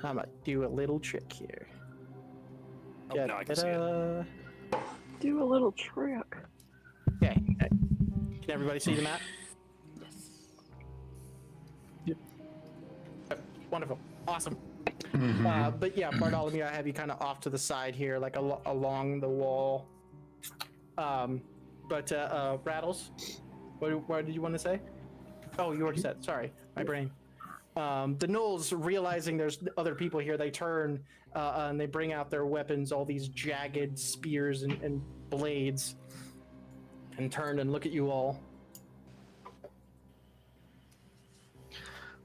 I'm gonna do a little trick here. Oh, now I can see it. Do a little trick. Okay. Can everybody see the map? Yep. Wonderful. Awesome. But yeah, Bartholomew, I have you kind of off to the side here, like along the wall. Rattles, what did you want to say? Oh, you already said. Sorry, my brain. The gnolls, realizing there's other people here, they turn and they bring out their weapons, all these jagged spears and blades, and turn and look at you all.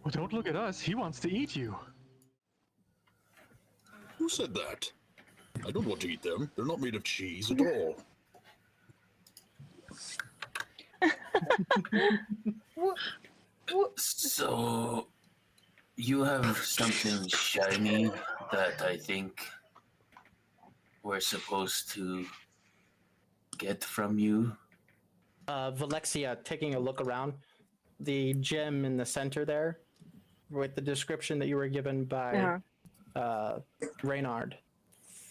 Well, don't look at us. He wants to eat you. Who said that? I don't want to eat them. They're not made of cheese at all. So, you have something shiny that I think we're supposed to get from you? Valexia, taking a look around, the gem in the center there, with the description that you were given by Reynard,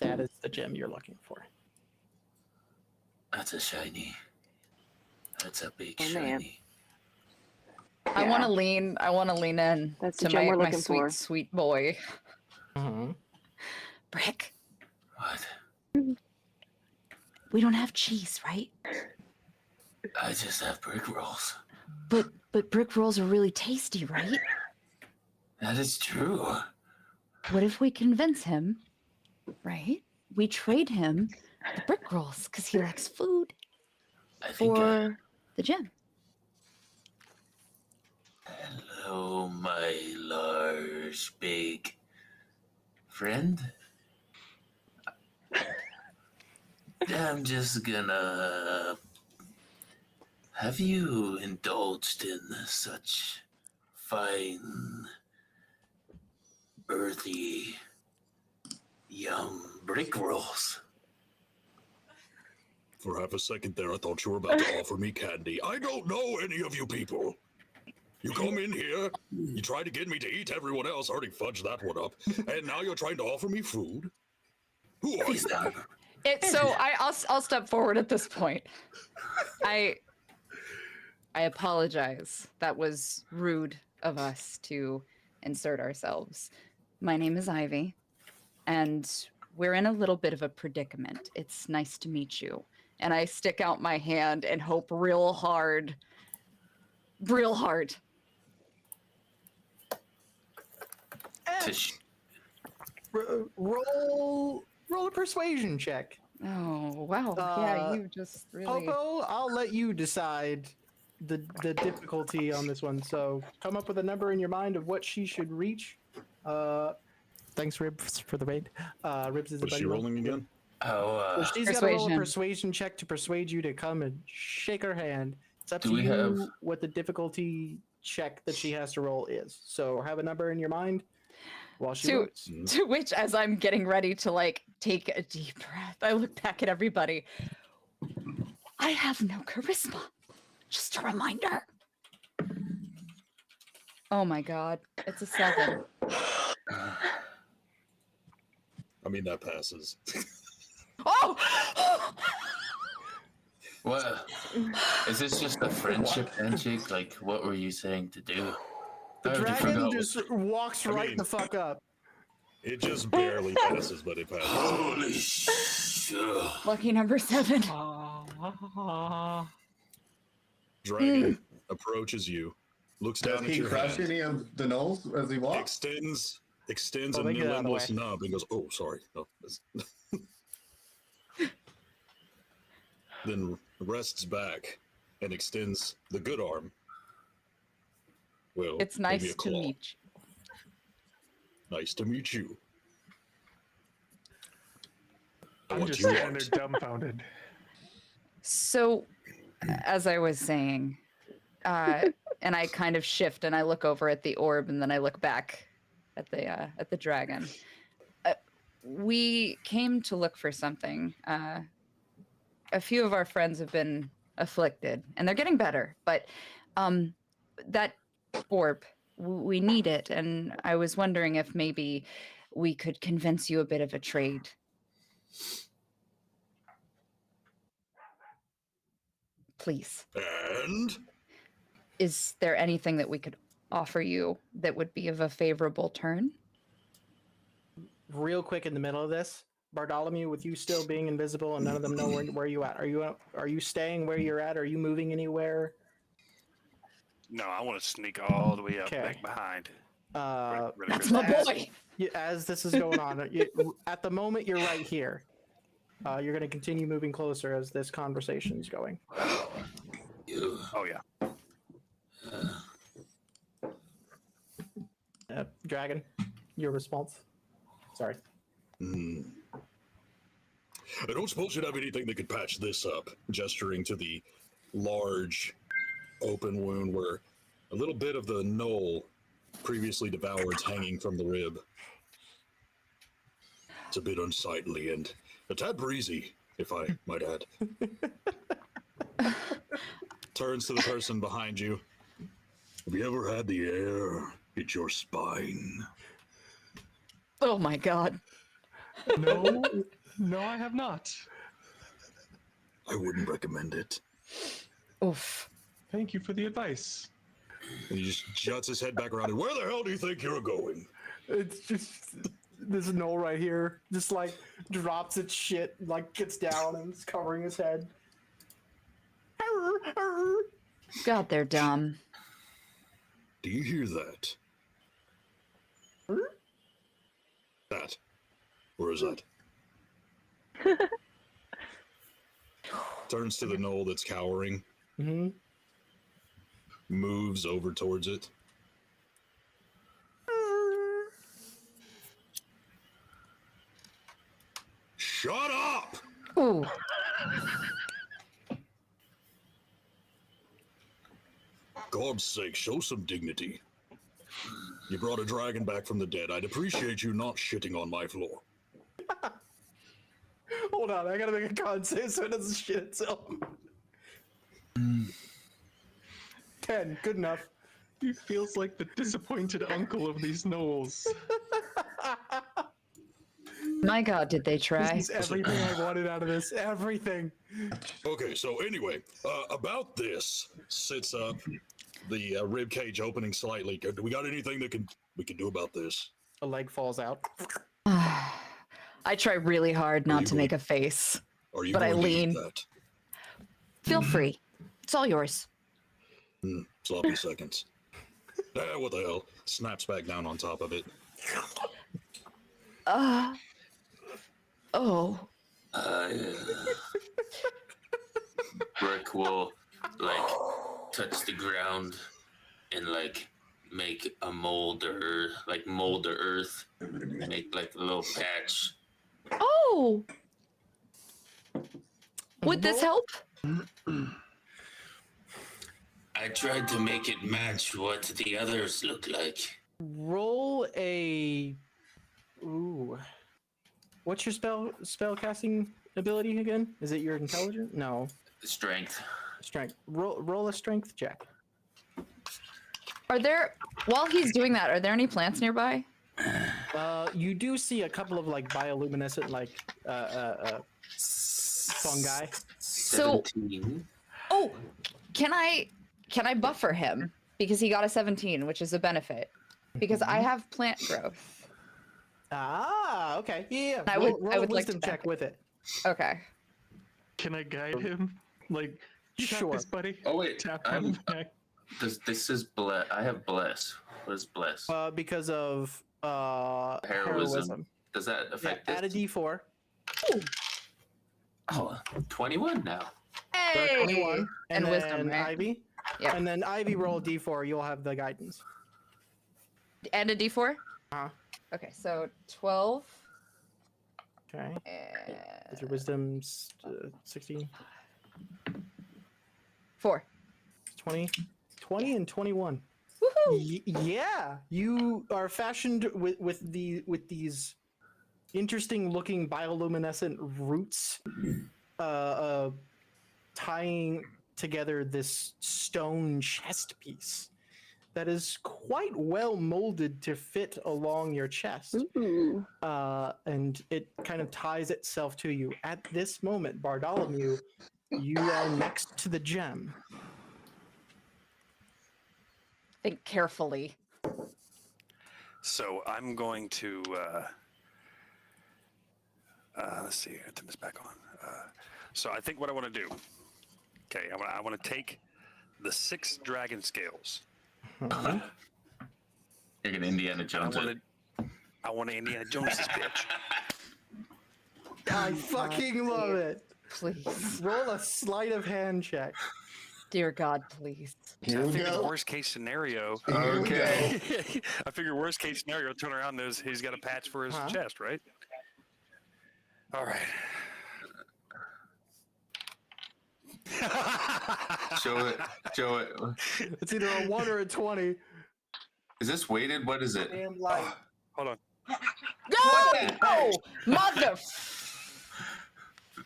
that is the gem you're looking for. That's a shiny. That's a big Oh, man. shiny. I want to lean in That's to the gem we're my looking sweet, for. sweet boy. Mm-hmm. Brick, What? we don't have cheese, right? I just have brick rolls. But brick rolls are really tasty, right? That is true. What if we convince him, right? We trade him the brick rolls because he likes food I think. for the gem. Hello, my large, big friend. I'm just gonna. Have you indulged in such fine, earthy, yum brick rolls? For half a second there, I thought you were about to offer me candy. I don't know any of you people. You come in here, you try to get me to eat everyone else, I already fudged that one up, and now you're trying to offer me food? Who are you? I'll step forward at this point. I apologize. That was rude of us to insert ourselves. My name is Ivy, and we're in a little bit of a predicament. It's nice to meet you. and I stick out my hand and hope real hard. Real hard. Roll a persuasion check. Oh, wow. Yeah, you just really... Popo, I'll let you decide the difficulty on this one. So come up with a number in your mind of what she should reach. Thanks, Ribs, for the raid. Ribs is Was she rolling again? So she's got to roll a persuasion check to persuade you to come and shake her hand. It's up to you what the difficulty check that she has to roll is. So have a number in your mind while she rolls. To which, as I'm getting ready to like take a deep breath, I look back at everybody. I have no charisma. Just a reminder. Oh my god, it's a 7. I mean, that passes. Oh! What? Is this just a friendship handshake? Like, what were you saying to do? The dragon just walks the fuck up. It just barely passes, but it passes. Holy shit. Lucky number 7. Dragon approaches you, looks down Does at he your crush hand, any of the gnolls as he walks? extends a they get out of the limbless way. nub and goes, "Oh, sorry." No, then rests back and extends the good arm. Well, It's maybe nice a to claw. meet you. Nice to meet you. I'm What just do you standing want? there dumbfounded. So, as I was saying, and I kind of shift and I look over at the orb and then I look back at the dragon. We came to look for something. A few of our friends have been afflicted and they're getting better, but that orb, we need it, and I was wondering if maybe we could convince you a bit of a trade. Please. And Is there anything that we could offer you that would be of a favorable turn? Real quick in the middle of this, Bartholomew, with you still being invisible and none of them know where you at. Are you staying where you're at? Are you moving anywhere? No, I want to sneak all the way up back behind. That's my boy. As this is going on, at the moment you're right here. You're going to continue moving closer as this conversation is going. Oh yeah. Dragon, your response. Sorry. I don't suppose you'd have anything that could patch this up, gesturing to the large open wound where a little bit of the knoll previously devoured is hanging from the rib. It's a bit unsightly and a tad breezy, if I might add. Turns to the person behind you. Have you ever had the air hit your spine? Oh my god. No, I have not. I wouldn't recommend it. Oof. Thank you for the advice. And he just juts his head back around. And where the hell do you think you're going? It's just this knoll right here, just like drops its shit, like gets down and is covering his head. God, they're dumb. Do you hear that? That. Where is that? Turns to the knoll that's cowering. Mm-hmm. Moves over towards it. Shut up! Ooh. God's sake, show some dignity. You brought a dragon back from the dead. I'd appreciate you not shitting on my floor. Hold on, I gotta make a con save so it doesn't shit itself. 10, good enough. He feels like the disappointed uncle of these gnolls. My god, did they try? This is everything I wanted out of this. Everything. Okay, so anyway, about this, sits up, the rib cage opening slightly. Do we got anything that we can do about this? A leg falls out. I try really hard not to make a face, Are you but I going to eat lean. that? Feel free. It's all yours. Sloppy seconds. What the hell? Snaps back down on top of it. Oh. Brick will like touch the ground and like make a mold or mold the earth, make like a little patch. Oh. Would this help? I tried to make it match what the others look like. Roll a. Ooh. What's your spell casting ability again? Is it your intelligence? No. Strength. Strength. Roll a strength check. Are there, while he's doing that, are there any plants nearby? You do see a couple of like bioluminescent fungi. So, 17. oh, can I buffer him because he got a 17, which is a benefit, because I have plant growth. Ah, okay. Yeah. I would like to wisdom check with it. Okay. Can I guide him? Like, Sure. this buddy. Oh wait, Tap on the back. this is bless. I have bless. What is bless? Because of Heroism. Does that affect add a d4. Oh, 21 now. Hey! 21. And then wisdom, right? Ivy. Yeah. And then Ivy roll a d4. You'll have the guidance. And a d4? Uh-huh. Okay, so 12. Okay. And With your wisdom's 16. 4. 20 and 21. Woohoo! Yeah, you are fashioned with these interesting looking bioluminescent roots tying together this stone chest piece that is quite well molded to fit along your chest. Ooh. And it kind of ties itself to you. At this moment, Bartholomew, you are next to the gem. Think carefully. So I'm going to let's see. I turn this back on. So I think what I want to do. Okay, I want to take the 6 dragon scales. You're gonna Indiana Jones it. I want to Indiana Jones this bitch. I fucking love it. Please. Roll a sleight of hand check. Dear God, please. I figured the worst case scenario. Okay. I figure worst case scenario. Turn around. He's got a patch for his chest, right? All right. Show it. It's either a 1 or a 20. Is this weighted? What is it? Damn light. Hold on. No! Mother.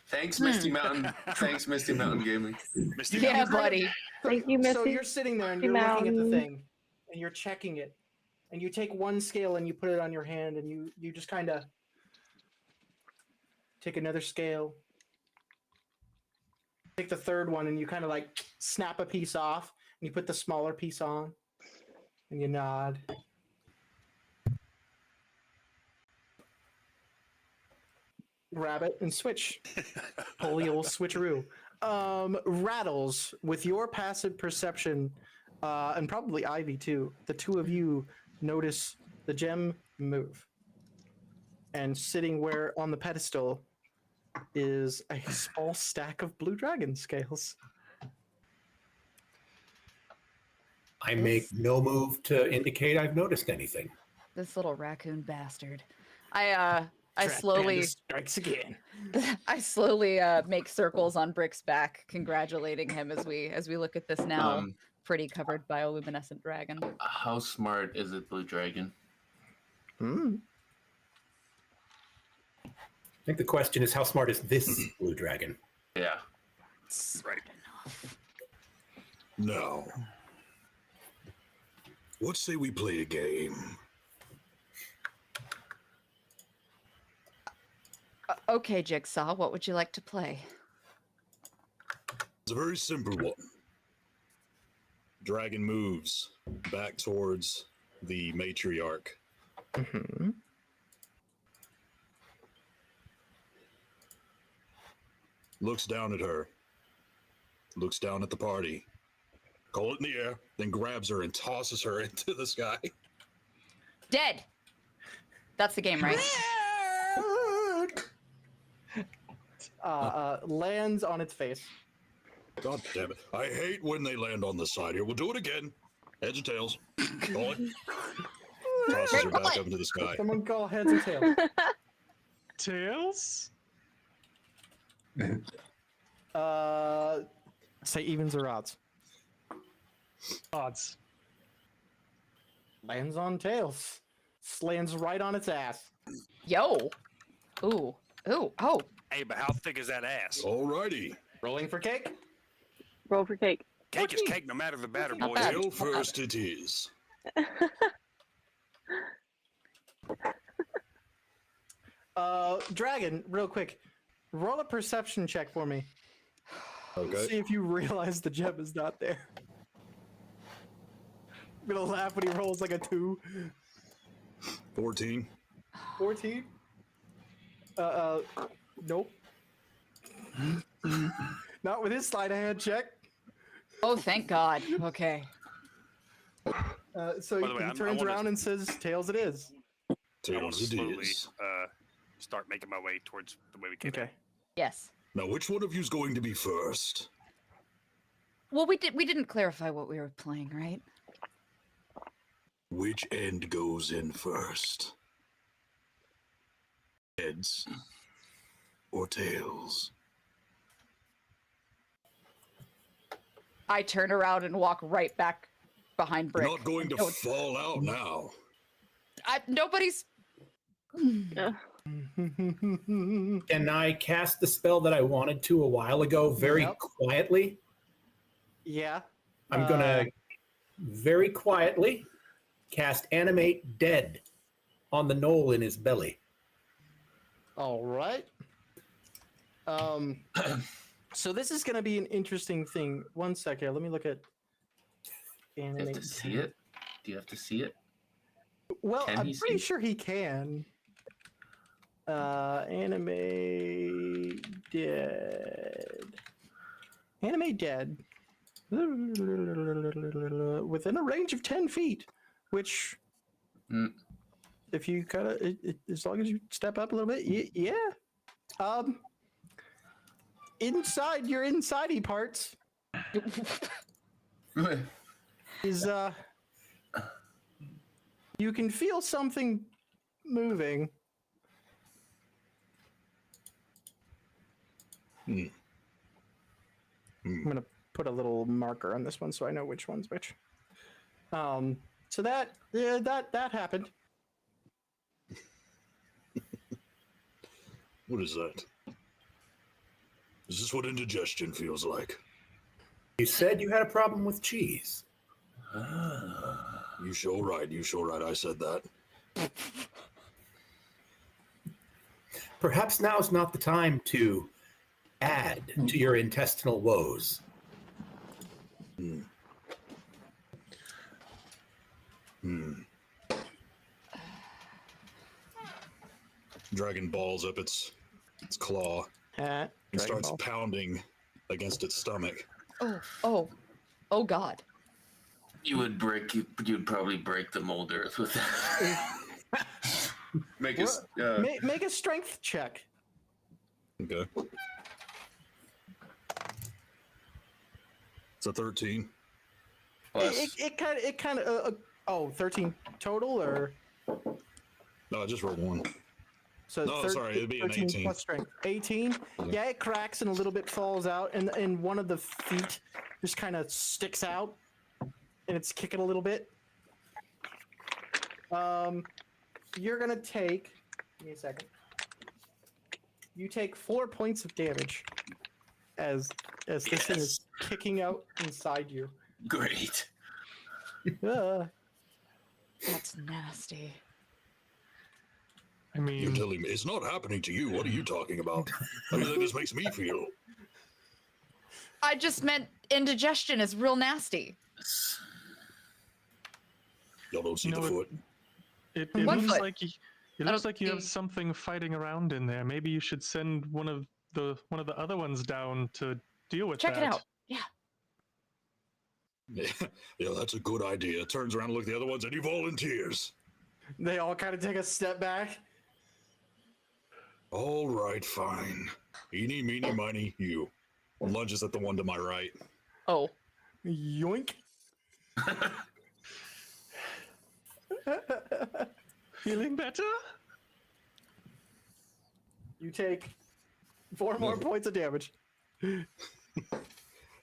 Thanks, Misty Mountain. Thanks, Misty Mountain Gaming. Misty Yeah, Mountain. buddy. Thank you, Missy. So you're sitting there and you're looking at the thing, and you're checking it, and you take one scale and you put it on your hand, and you just kind of take another scale, take the third one, and you kind of like snap a piece off, and you put the smaller piece on, and you nod. Grab it and switch. Holy old switcheroo. Rattles, with your passive perception, and probably Ivy too, the two of you notice the gem move. And sitting where on the pedestal is a small stack of blue dragon scales. I make no move to indicate I've noticed anything. This little raccoon bastard. I Track slowly Panda strikes again. I slowly make circles on Brick's back, congratulating him as we look at this now pretty covered bioluminescent dragon. How smart is it, Blue Dragon? I think the question is, how smart is this blue dragon? Yeah. Right. Now, let's say we play a game. Okay, Jigsaw, what would you like to play? It's a very simple one. Dragon moves back towards the matriarch. Mm-hmm. Looks down at her looks down at the party, call it in the air, then grabs her and tosses her into the sky. Dead. That's the game, right? Lands on its face. God damn it. I hate when they land on the side here. We'll do it again. Heads or tails. Call it. Tosses her back up into the sky. Someone call heads or tails. Tails? Say evens or odds. Odds. Lands on tails. Slams right on its ass. Yo. Ooh. Ooh. Oh. Hey, but how thick is that ass? Alrighty. Rolling for cake. Roll for cake. Cake is cake, no matter the batter, Not boys. bad. Tail first it is. Dragon, real quick. Roll a perception check for me. Okay. See if you realize the gem is not there. I'm gonna laugh when he rolls like a 2. 14. 14? Nope. Not with his sleight of hand check. Oh, thank God. Okay. So By the way, he I turns wanna- around and says, "Tails it is." I want Tails to it slowly is. start making my way towards the way we came in. Okay. Yes. Now, which one of you's going to be first? Well, we didn't clarify what we were playing, right? Which end goes in first? Heads or tails? I turn around and walk right back behind Brick. You're not going to fall out now. Nobody's. Can I cast the spell that I wanted to a while ago very quietly? Yeah. I'm gonna very quietly cast Animate Dead on the knoll in his belly. All right. So this is going to be an interesting thing. One second. Let me look at. Do you have to see it? Do you have to see it? Well, Can I'm he pretty see? sure he can. Anime dead. Anime dead. Within a range of 10 feet, which, if you kind of, as long as you step up a little bit, yeah. Inside your insidey parts is you can feel something moving. I'm gonna put a little marker on this one so I know which one's which. So that happened. What is that? Is this what indigestion feels like? You said you had a problem with cheese. You sure right. You sure right. I said that. Perhaps now's not the time to add to your intestinal woes. Dragon balls up its claw and starts pounding against its stomach. Oh God. You would break. You'd probably break the mold earth with that. Make us. Make a strength check. Okay. It's a 13. It kind of 13 total or No, I just rolled 1. so No, sorry, it'd be an 18. plus strength. 18. Yeah, it cracks and a little bit falls out, and one of the feet just kind of sticks out, and it's kicking a little bit. You're gonna take. Give me a second. You take 4 points of damage as this thing is kicking out inside you. Great. That's nasty. I mean, You're telling me it's not happening to you. What are you talking about? How do you think this makes me feel? I just meant indigestion is real nasty. Y'all don't see No, the foot. it One looks foot. like you, it I looks don't like you have see- something fighting around in there. Maybe you should send one of the other ones down to deal with Check that. it out. Yeah. Yeah, that's a good idea. Turns around and look at the other ones, and he volunteers. They all kind of take a step back. All right, fine. Eeny, meeny, miny, you. Lunges at the one to my right. Oh. Yoink. Feeling better? You take 4 more points of damage. Here,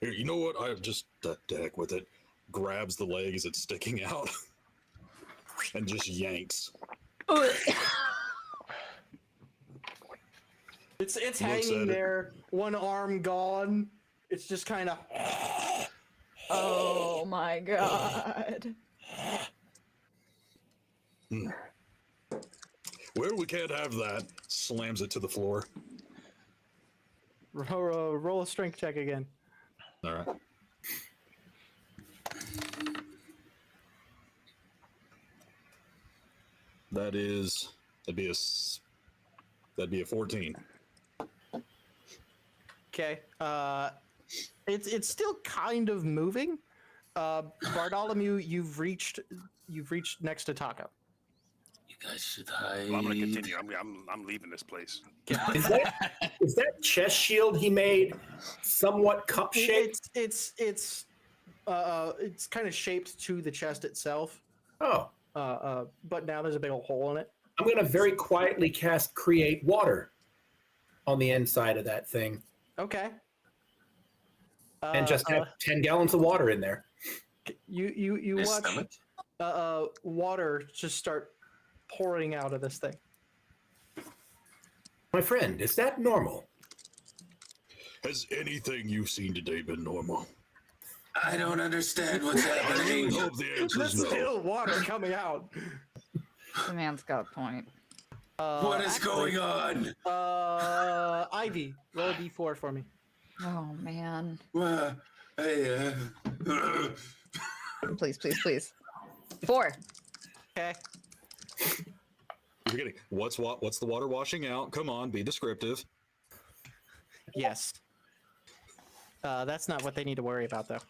you know what? I just the heck with it. Grabs the leg as it's sticking out, and just yanks. It's hanging there, one arm gone. It's just kind of. Oh my god. Well, we can't have that. Slams it to the floor. Roll a strength check again. All right. That'd be a 14. Okay. It's still kind of moving. Bartholomew, you've reached next to Taco. You guys should hide. Well, I'm gonna continue. I'm leaving this place. Is that chest shield he made somewhat cup shaped? It's kind of shaped to the chest itself. Oh. But now there's a big old hole in it. I'm going to very quietly cast Create Water on the inside of that thing. Okay. And just have 10 gallons of water in there. You watch water just start pouring out of this thing. My friend, is that normal? Has anything you've seen today been normal? I don't understand what's happening. I hope the answer There's is no. still water coming out. The man's got a point. What is going on? Ivy, roll a d4 for me. Oh man. Hey, Please, please, please. 4. Okay. You're forgetting. What's the water washing out? Come on, be descriptive. Yes. That's not what they need to worry about, though.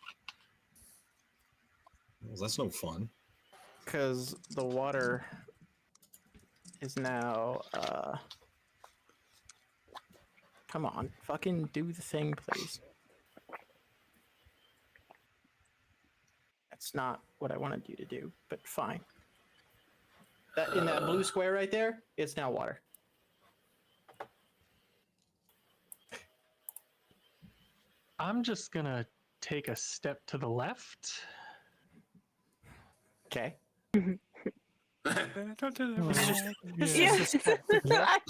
Well, that's no fun. Because the water is now. Come on, fucking do the thing, please. That's not what I wanted you to do, but fine. That in that blue square right there, it's now water. I'm just gonna take a step to the left. Okay. Don't do that.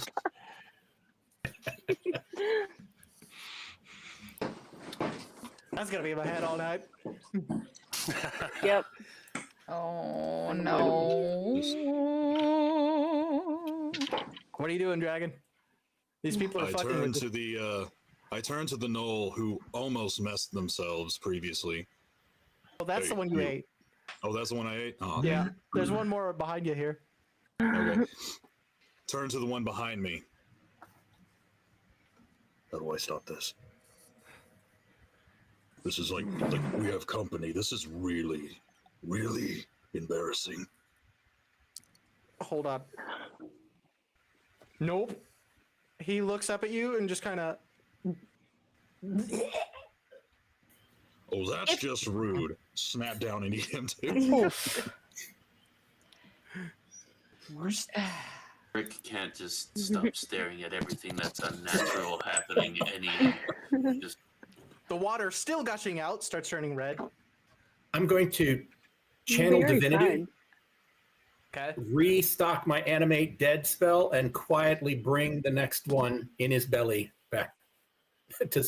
That's gonna be in my head all night. Yep. Oh no. What are you doing, Dragon? These people are fucking with I turned to the Knoll who almost messed themselves previously. Oh, that's the one you ate. Oh, that's the one I ate? Oh, Yeah, there's one more behind you here. Okay. Turn to the one behind me. How do I stop this? This is like we have company. This is really, really embarrassing. Hold on. Nope. He looks up at you and just kind of. Oh, that's just rude. Snap down and eat him too. Rick can't just stop staring at everything that's unnatural happening. Just The water still gushing out starts turning red. I'm going to channel Very divinity, fine. Okay. restock my animate dead spell, and quietly bring the next one in his belly back to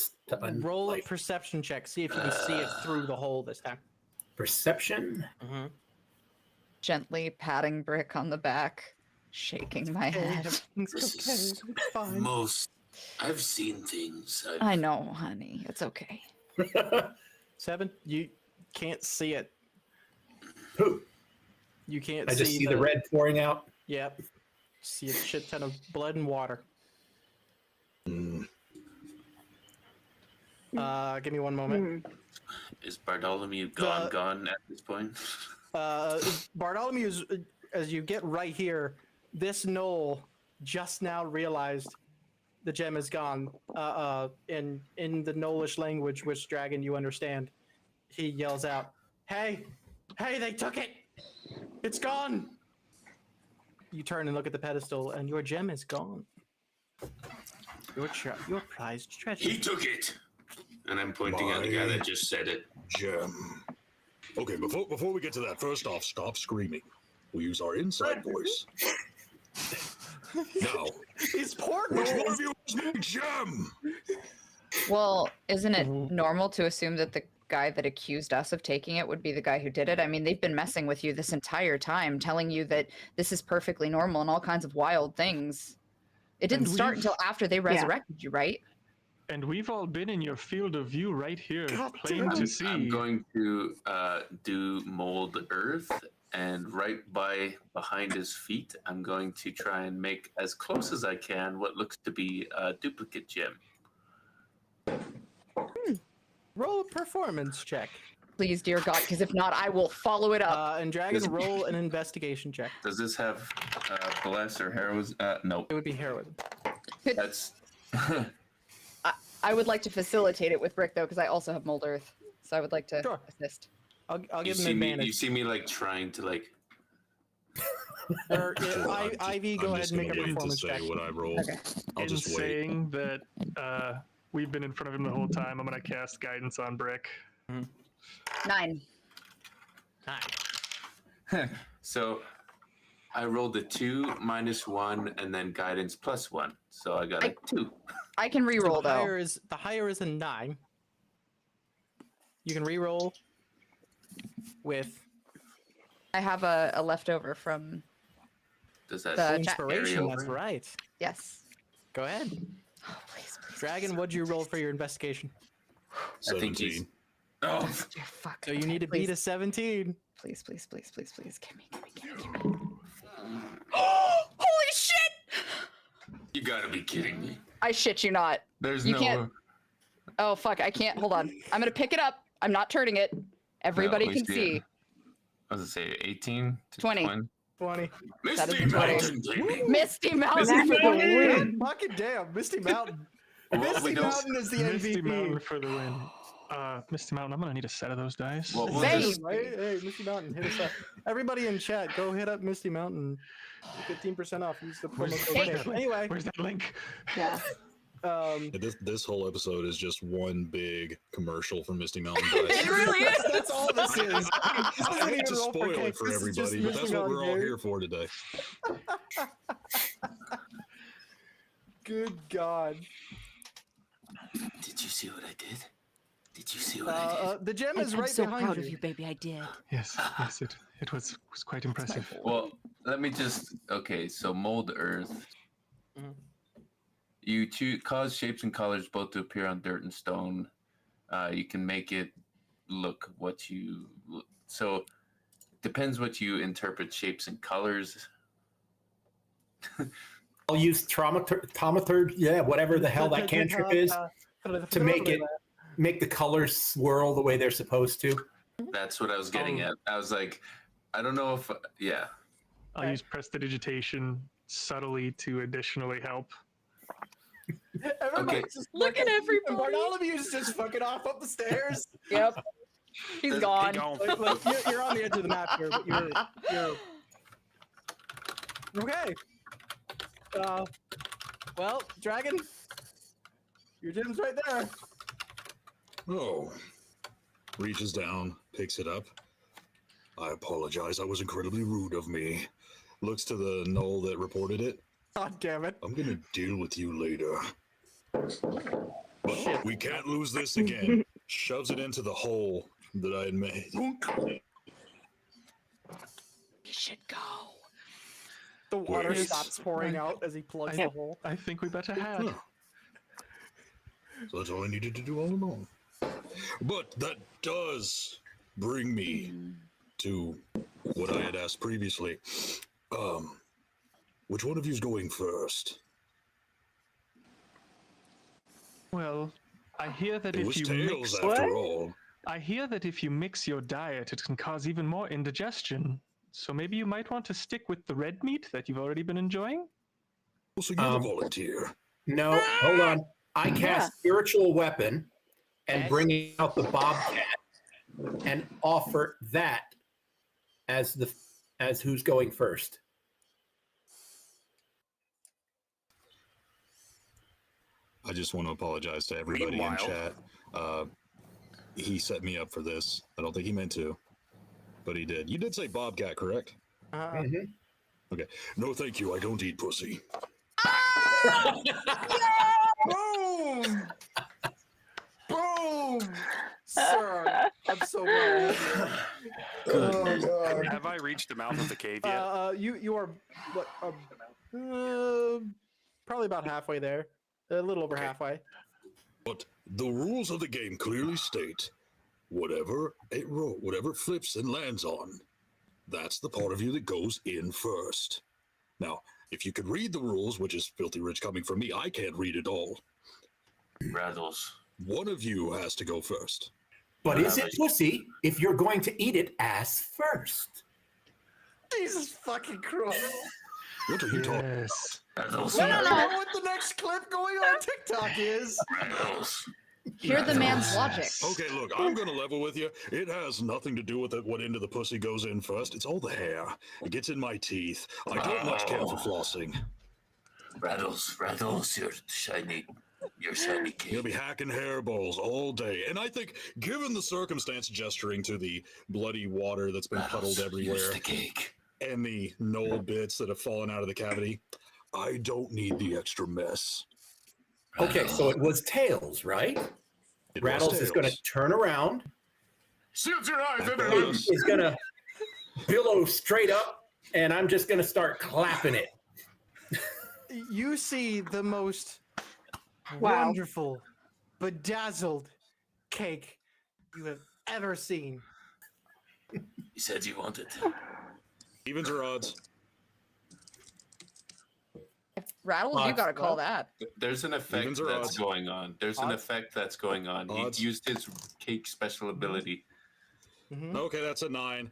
Roll a unlife. perception check. See if you can see it through the hole this time. Perception. Mm-hmm. Gently patting Brick on the back, shaking my head. Everything's okay. It's fine. most. I've seen things. I know, honey. It's okay. 7. You can't see it. Who? You can't I just see the red pouring out. Yep. See a shit ton of blood and water. Mm. Give me one moment. Is Bartholomew gone at this point? Bartholomew is, as you get right here, this knoll just now realized the gem is gone. In the Knollish language, which Dragon you understand, he yells out, "Hey, they took it! It's gone!" You turn and look at the pedestal, and your gem is gone. Your prized treasure. He took it! And I'm pointing at the guy that just said it. Gem. Okay, before we get to that, first off, stop screaming. We'll use our inside voice. Now, These poor which one gnolls. of you is my gem? Well, isn't it normal to assume that the guy that accused us of taking it would be the guy who did it? I mean, they've been messing with you this entire time, telling you that this is perfectly normal and all kinds of wild things. It didn't start until after they resurrected you, right? And we've all been in your field of view right here, plain to see. I'm going to do mold earth, and right behind his feet, I'm going to try and make as close as I can what looks to be a duplicate gem. Roll a performance check. Please, dear God, because if not, I will follow it up. And Dragon, roll an investigation check. Does this have bless or heroism? No. It would be heroism. That's. I would like to facilitate it with Brick, though, because I also have Mold Earth. So I would like to assist. I'll You give him see advantage. me? You see me like trying to like. Ivy, go ahead and make a performance check. What I rolled. Okay. I'll just wait. Saying that we've been in front of him the whole time, I'm gonna cast guidance on Brick. 9. So I rolled a 2 -1 and then guidance +1. So I got a 2. I can re-roll, the though. The higher is a 9. You can re-roll with I have a leftover from Does that the inspiration. carry That's over? right. Yes. Go ahead. Oh, please, please. Dragon, what'd you roll for your investigation? I think he's. 17. Oh, Dear fuck. So you need to beat a 17. Please, please, please, please, please. Give me. Holy shit! you gotta be kidding me. I shit you not. There's You no. can't- Oh, fuck. I can't. Hold on. I'm going to pick it up. I'm not turning it. Everybody No, we can see. I was gonna say 18 to 20. 20. That is Misty 20. Mountain, baby. Misty Mountain Misty for the win. Mountain. Fucking damn, Misty Mountain. Well, we Misty don't- Mountain is the Misty Mountain MVP. for the win. Misty Mountain, I'm gonna need a set of those dice. Well, we'll Same. just- Right? Hey, Misty Mountain, hit us up. Everybody in chat, go hit up Misty Mountain. 15% off. Use the promo code. Where's there. that link? Anyway, Where's that link? Yeah. This whole episode is just one big commercial for Misty Mountain It Dice. really is. that's all this is. This I isn't hate even to roll for spoil it kicks. for This is just everybody, but that's Misty what we're Mountain all game. here for today. Good God. Did you see what I did? Did you see what I did? The gem is I'm right so behind proud you. of you, baby. I did. Yes, it was quite impressive. Well, let me just. Okay, so mold earth. You cause shapes and colors both to appear on dirt and stone. You can make it look what you. So, depends what you interpret shapes and colors. I'll use Tomathird, whatever the hell that cantrip is, to make the colors swirl the way they're supposed to. That's what I was getting at. I was like, I don't know if. Yeah. I'll use prestidigitation subtly to additionally help. Everybody's Okay. just Look at everybody. And Bartholomew's just fucking off up the stairs. Yep. He's gone. Like, you're on the edge of the map here, but you're okay. Well, Dragon, your gem's right there. Oh. Reaches down, picks it up. I apologize. That was incredibly rude of me. Looks to the knoll that reported it. God damn it. I'm gonna deal with you later. But we can't lose this again. Shoves it into the hole that I had made. You should go. The water Wait. stops pouring out as he plugs the hole. I think we better have. Huh. So that's all I needed to do all along. But that does bring me to what I had asked previously. Which one of you is going first? Well, I hear that It if was you tails mix after all. I hear that if you mix your diet, it can cause even more indigestion. So maybe you might want to stick with the red meat that you've already been enjoying? So you're a volunteer. No, hold on. I cast spiritual weapon and bring out the bobcat and offer that as who's going first. I just want to apologize to everybody in chat. He set me up for this. I don't think he meant to, but he did. You did say bobcat, correct? Okay. No, thank you. I don't eat pussy. Boom! Boom! Sir, I'm so glad. Have I reached the mouth of the cave yet? You are what? Probably about halfway there. A little over halfway. But the rules of the game clearly state, whatever flips and lands on, that's the part of you that goes in first. Now, if you could read the rules, which is filthy rich coming from me, I can't read it all. Rattles. One of you has to go first. But is it pussy if you're going to eat it ass first? Jesus fucking Christ. What are you talking about? I don't know what the next clip going on TikTok is. Hear the man's logic. Okay, look, I'm gonna level with you. It has nothing to do with what end of the pussy goes in first. It's all the hair. It gets in my teeth. I don't much care for flossing. Rattles, you're shiny cake. You'll be hacking hairballs all day. And I think, given the circumstance, gesturing to the bloody water that's been puddled everywhere, the cake. And the knoll bits that have fallen out of the cavity, I don't need the extra mess. Okay, so it was tails, right? Rattles is going to turn around. Shield your eyes, everyone! He's going to billow straight up, and I'm just going to start clapping it. You see the most wonderful, bedazzled cake you have ever seen. You said you wanted. Evens or odds? Rattles, you gotta call that. There's an effect that's going on. There's an effect that's going on. He used his cake special ability. Okay, that's a 9.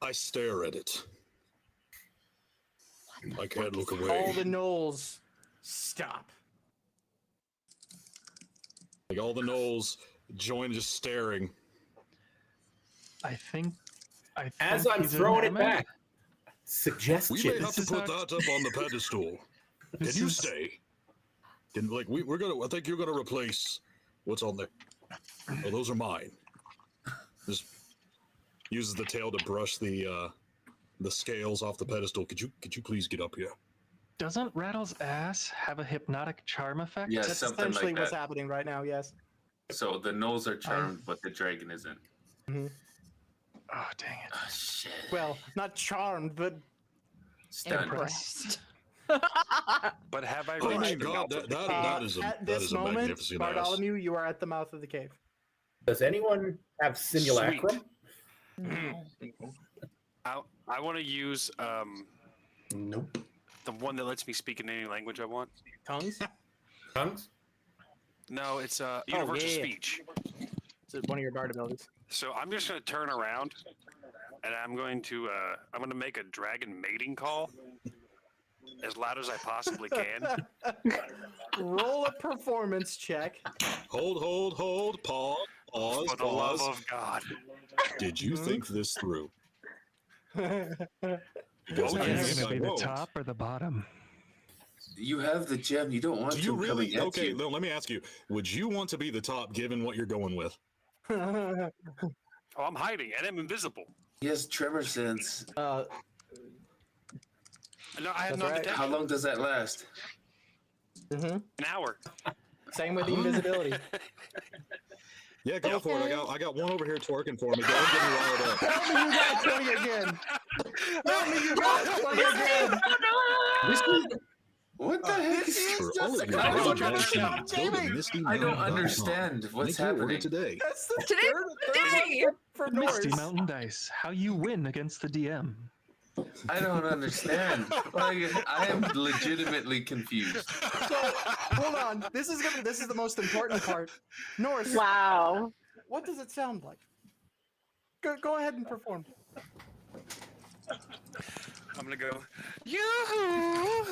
I stare at it. I can't look away. All the gnolls, stop. Like all the gnolls join just staring. I think as I'm throwing it back, suggestion. We may have to put that up on the pedestal. Can you stay? I think you're gonna replace what's on there. Oh, those are mine. Just uses the tail to brush the scales off the pedestal. Could you please get up here? Doesn't Rattle's ass have a hypnotic charm effect? Yes, That's something essentially like what's that. happening right now. Yes. So the gnolls are charmed, but the dragon isn't. Oh, dang it. Oh, shit. Well, not charmed, but impressed. But have I Oh reached my the God, mouth of the cave? at this moment, magnificent ass. Bartholomew, you are at the mouth of the cave. Does anyone have simulacrum? I want to use Nope. the one that lets me speak in any language I want. Tongues? Tongues? No, it's universal yeah. speech. It's one of your bard abilities. So I'm just going to turn around, and I'm going to make a dragon mating call as loud as I possibly can. Roll a performance check. Hold. Pause. For the love of God. Did you think this through? Is it gonna be the top or the bottom? You have the gem. You don't want Do to you really? coming at Okay, you. no, let me ask you. Would you want to be the top given what you're going with? Oh, I'm hiding, and I'm invisible. He has tremor sense. No, I have That's no right. detection. How long does that last? An hour. Same with the invisibility. Yeah, go for it. I got one over here twerking for me. Go and get me riled up. Tell me you got 20 again. Tell me you got 20 again. What the heck? This is For just all a of you couple guys of watching, shots, go to Jamie. I don't mistymountain.com. understand what's Make your order happening. today. That's the Today's third the day. one for Misty Norse. Mountain Dice. How you win against the DM. I don't understand. Like, I am legitimately confused. So hold on. This is the most important part. Norse. Wow. What does it sound like? Go ahead and perform. I'm gonna go, yoo-hoo!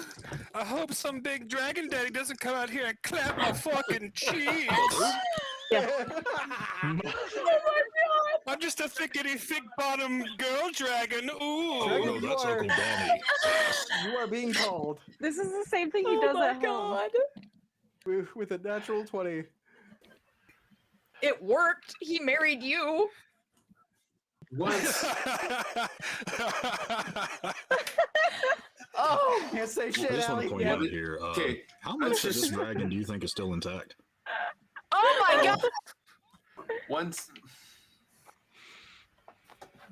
I hope some big dragon daddy doesn't come out here and clap my fucking cheeks. Yeah. Oh my god! I'm just a thickety thick bottom girl dragon. Ooh. Dragon, no, that's Uncle Donnie. You are being called This is the same thing he does at home. with a natural 20. It worked. He married you. Once Oh, Can't say I shit, just want Allie. to point Yeah. out here, Okay, how much of this dragon do you think is still intact? oh my god. once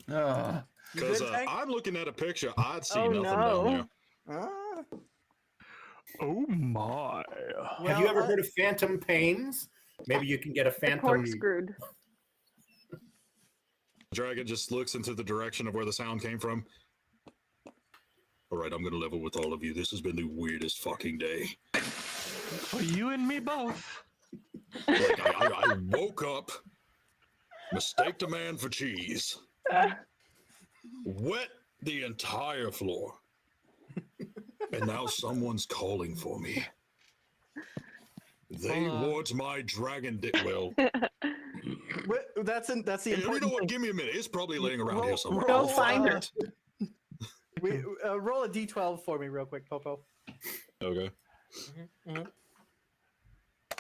Because Tank? I'm looking at a picture, I'd see Oh, nothing no. down there. Ah. Oh my. Have you ever Well, heard of phantom pains? Maybe you can get a phantom. Corkscrewed. Dragon just looks into the direction of where the sound came from. All right, I'm going to level with all of you. This has been the weirdest fucking day. For you and me both. Like, I woke up, mistaked a man for cheese, wet the entire floor, and now someone's calling for me. They want my dragon dick. Well, That's the you know important what? thing. Give me a minute. It's probably laying around here somewhere. Go I'll find it. Roll a d12 for me real quick, Popo. Okay.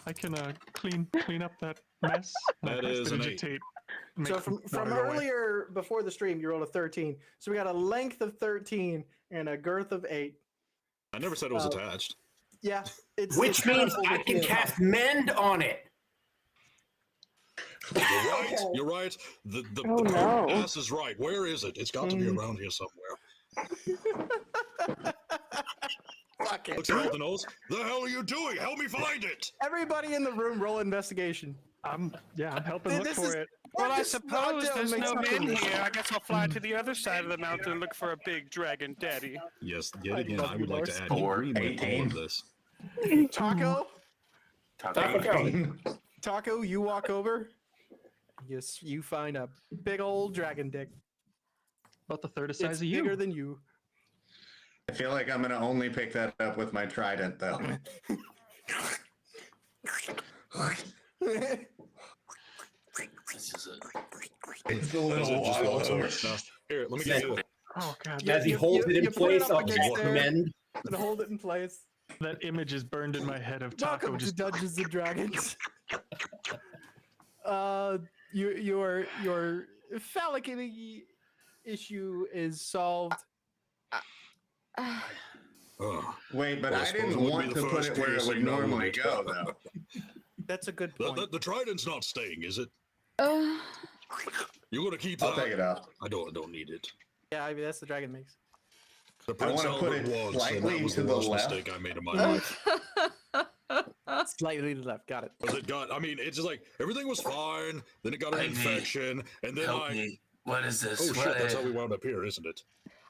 I can clean up that mess. That is an 8. So from earlier, before the stream, you rolled a 13. So we got a length of 13 and a girth of 8. I never said it was attached. Yeah. Which means I can cast mend on it. You're right. You're right. The ass is right. Where is it? It's got to be around here somewhere. Fuck it. Looks at the nose. The hell are you doing? Help me find it. Everybody in the room, roll investigation. I'm helping look for it. Well, I suppose there's no men here. I guess I'll fly to the other side of the mountain and look for a big dragon daddy. Yes, yet again, I would like to add Or green with all of this. Taco, Taco. Taco, you walk over. Yes, you find a big old dragon dick. About the third size It's of you. bigger than you. I feel like I'm gonna only pick that up with my trident, though. It's the little waddle. Here, let me get you. Oh god. As he holds it in put it place, up I'll against just there. mend. And hold it in place. That image is burned in my head of Taco Welcome to just Dungeons and Dragons. Your phallic issue is solved. Wait, but Well, I I didn't suppose it would want be to the put first it where it piercing would that normally would- go, though. That's a good point. The trident's not staying, is it? Uh, You're gonna keep I'll that? take it out. I don't need it. Yeah, I mean, that's the dragon makes. The I Prince wanna put Albert it was, and slightly that was to the the worst left. mistake I made in my life. Slightly to the left. Got it. Because it got, I mean, it's just like, everything was fine, then it got an Hey, man. infection, and then Help me. What is this? oh shit, What that's is- how we wound up here, isn't it?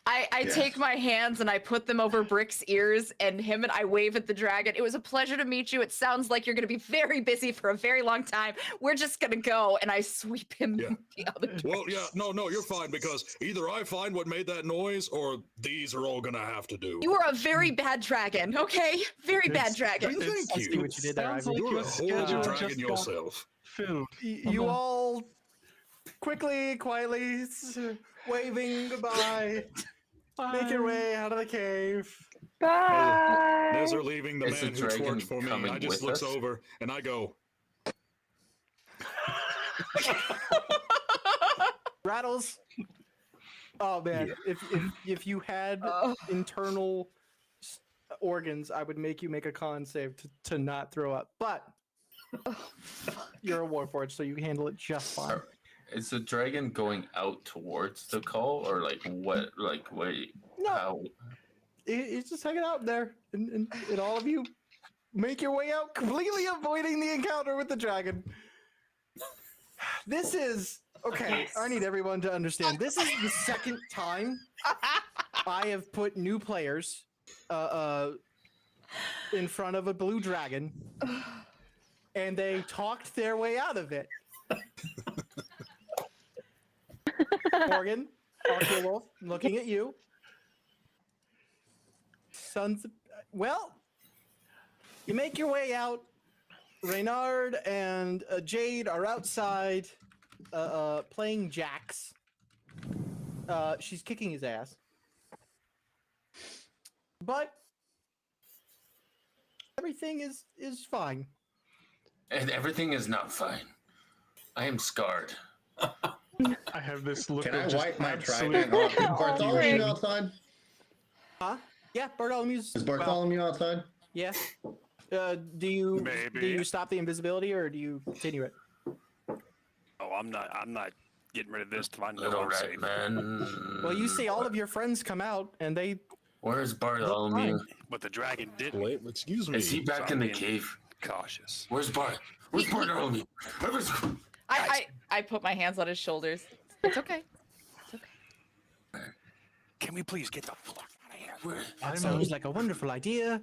I Yeah. take my hands and I put them over Brick's ears, and him and I wave at the dragon. It was a pleasure to meet you. It sounds like you're going to be very busy for a very long time. We're just going to go, and I sweep him Yeah. the other direction. Well, yeah, no, you're fine, because either I find what made that noise, or these are all gonna have to do. You are a very bad dragon, okay? Very bad It's- dragon. Thank I see you. what you did there, Sounds Ivy. like You're your a schedule horrible just dragon got yourself. filled. You all quietly waving goodbye. Make your way out of the cave. Bye. As they're leaving, the Is the man who dragon twerked for me, coming I just with looks us? over, and I go, Rattles. Oh man, if you had internal organs, I would make you make a con save to not throw up. But you're a warforged, so you handle it just fine. Is the dragon going out towards the call, or like what? Like wait, No. how? It's just hanging out there, and all of you make your way out, completely avoiding the encounter with the dragon. This is okay. I need everyone to understand. This is the second time I have put new players in front of a blue dragon, and they talked their way out of it. Morgan, Archewolf, looking at you. Sons of, well, you make your way out. Reynard and Jade are outside playing jacks. She's kicking his ass. But everything is fine. And everything is not fine. I am scarred. I have this look Can of I just wipe my absolute trident off? Is Bartholomew outside? Huh? Yeah, Bartholomew's. Is Bartholomew outside? Yeah. Do you stop the invisibility or do you continue it? Oh, I'm not getting rid of this till I know All I'm right, safe. man. Well, you see all of your friends come out and they. Where's Bartholomew? But the dragon didn't. Wait, excuse me. Is he back in the cave? Cautious. Where's Bartholomew? I put my hands on his shoulders. It's okay. It's okay. Can we please get the fuck out of here? That sounds like a wonderful idea.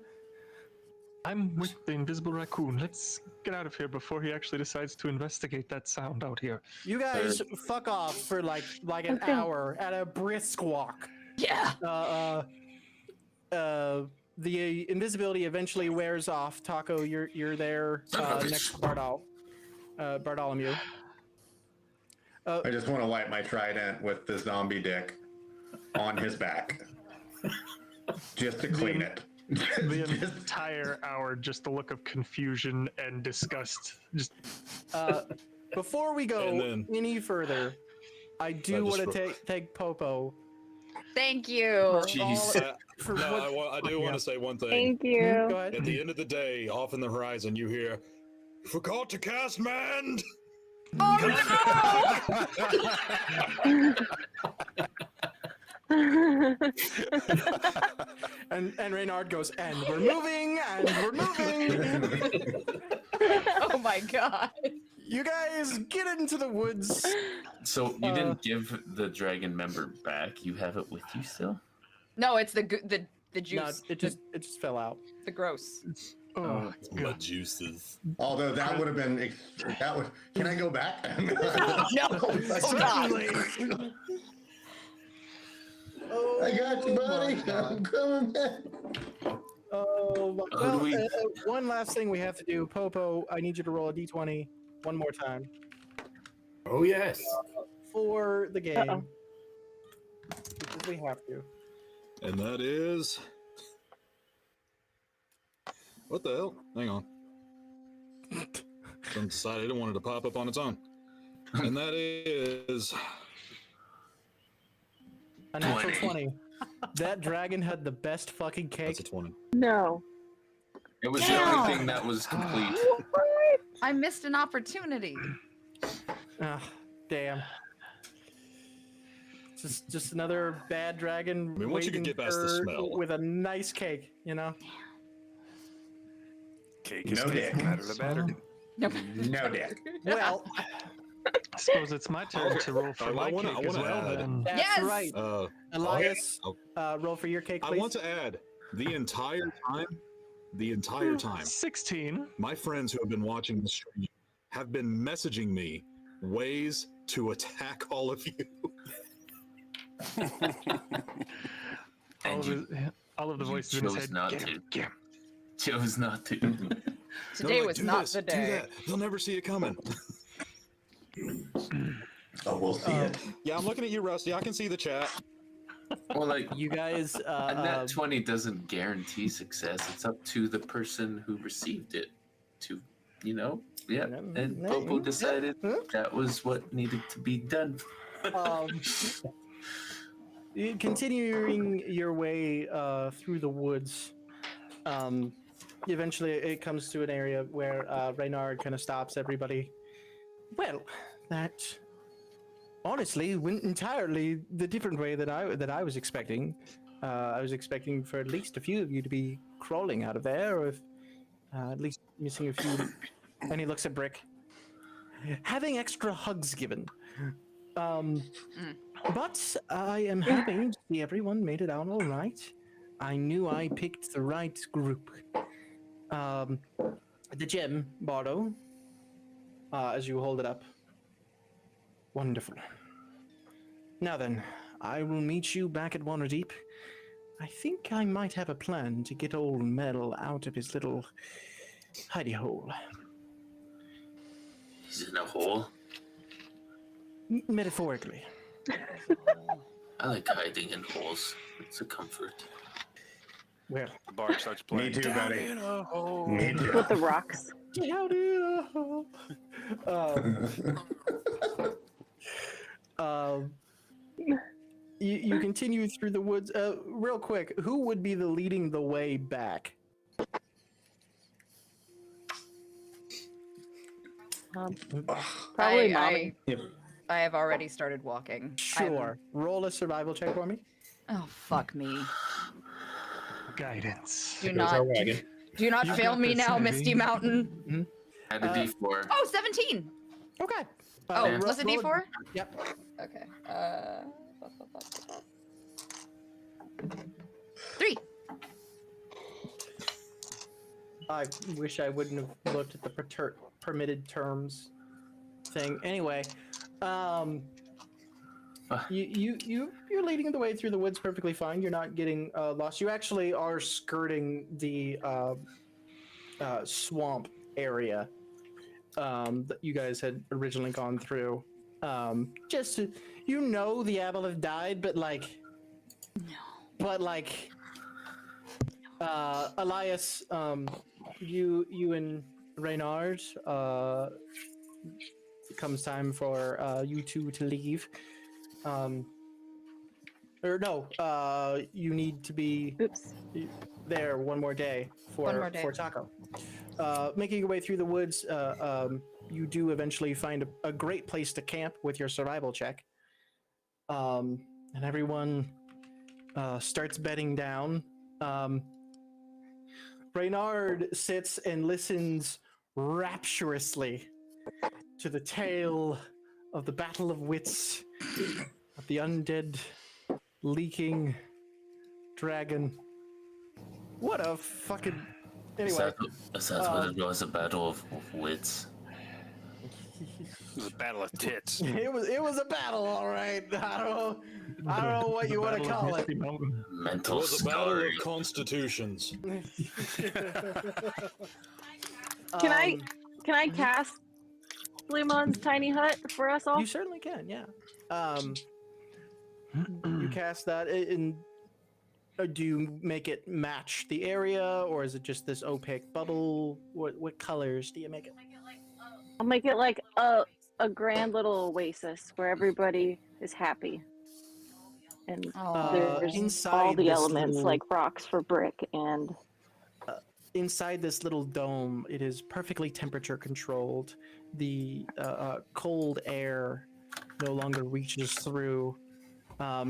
I'm with the invisible raccoon. Let's get out of here before he actually decides to investigate that sound out here. You guys fuck off for like an hour at a brisk walk. Yeah. The invisibility eventually wears off. Taco, you're there next to Bartholomew. I just want to wipe my trident with the zombie dick on his back, just to clean it. The entire hour, just a look of confusion and disgust. Just before we go any further, I do want to take Popo. Thank you. I do want to say one thing. Thank you. Go ahead. At the end of the day, off in the horizon, you hear, "Forgot to cast mend." and Reynard goes, and we're moving, and we're moving. Oh my god. You guys get into the woods. So you didn't give the dragon member back. You have it with you still? No, it's the juice. No, it just fell out. The gross. Oh, my juices. Although that would have been Can I go back? No. Certainly. I got you, buddy. I'm coming back. Oh, well, one last thing we have to do. Popo, I need you to roll a d20 one more time. Oh, yes. For the game. Because we have to. And that is... What the hell? Hang on. Some decided it wanted to pop up on its own. And that is... A natural 20. That dragon had the best fucking cake. That's a 20. No. It was the only thing that was complete. I missed an opportunity. Ah, damn. Just another bad dragon. I mean, once you can get past the smell. With a nice cake, you know? Cake is No cake. dick. Better the better. No dick. Well, I suppose it's my turn to roll for my cake as well. Then. that's Yes! right. Elias, roll for your cake, please. I want to add, the entire time, 16. my friends who have been watching the stream have been messaging me ways to attack all of you. all of the voices in his head. Chose not to. Today was not the day. Do that. They'll never see it coming. Oh, we'll see it. Yeah, I'm looking at you, Rusty. I can see the chat. Well, like, You guys, a nat 20 doesn't guarantee success. It's up to the person who received it to, yeah. And Popo decided that was what needed to be done. Continuing your way through the woods, eventually it comes to an area where Reynard kind of stops everybody. Well, that honestly went entirely the different way that I was expecting. I was expecting for at least a few of you to be crawling out of there, or at least missing a few. And he looks at Brick, having extra hugs given. But I am happy to see everyone made it out all right. I knew I picked the right group. The gem, Bardo, as you hold it up, Wonderful. Now then, I will meet you back at Waterdeep. I think I might have a plan to get old Mel out of his little hidey hole. He's in a hole. Metaphorically. I like hiding in holes. It's a comfort. Well, The bard starts playing. Me too, buddy. In a hole. Me too. With the rocks. Down in a hole. You continue through the woods. Real quick, who would be the leading the way back? Probably mommy. I have already started walking. Sure. Roll a survival check for me. Oh, fuck me. Guidance. Do not You fail got me this, now, Ivy. Misty Mountain. Add a D4. Oh, 17. Okay. Oh, was it D4? Yep. Okay. 3. I wish I wouldn't have looked at the permitted terms thing. Anyway, you're leading the way through the woods perfectly fine. You're not getting lost. You actually are skirting the swamp area that you guys had originally gone through. Just to, the Aboleth died, but Elias, you and Reynard, it comes time for you two to leave. You need to be there one more day for Taco. Making your way through the woods, you do eventually find a great place to camp with your survival check. And everyone starts bedding down. Reynard sits and listens rapturously to the tale of the Battle of Wits, of the undead leaking dragon. What a fucking... Anyway. Is that what it was, a battle of wits? It was a battle of tits. It was a battle, all right. I don't know what you want to call it. Mental It was a battle of scarring. constitutions. Can I cast Fleemon's tiny hut for us all? You certainly can, yeah. You cast that, and do you make it match the area, or is it just this opaque bubble? What colors do you make it? I'll make it like a grand little oasis where everybody is happy. And there's inside all the this elements little- like rocks for brick and Inside this little dome, it is perfectly temperature controlled. The cold air no longer reaches through.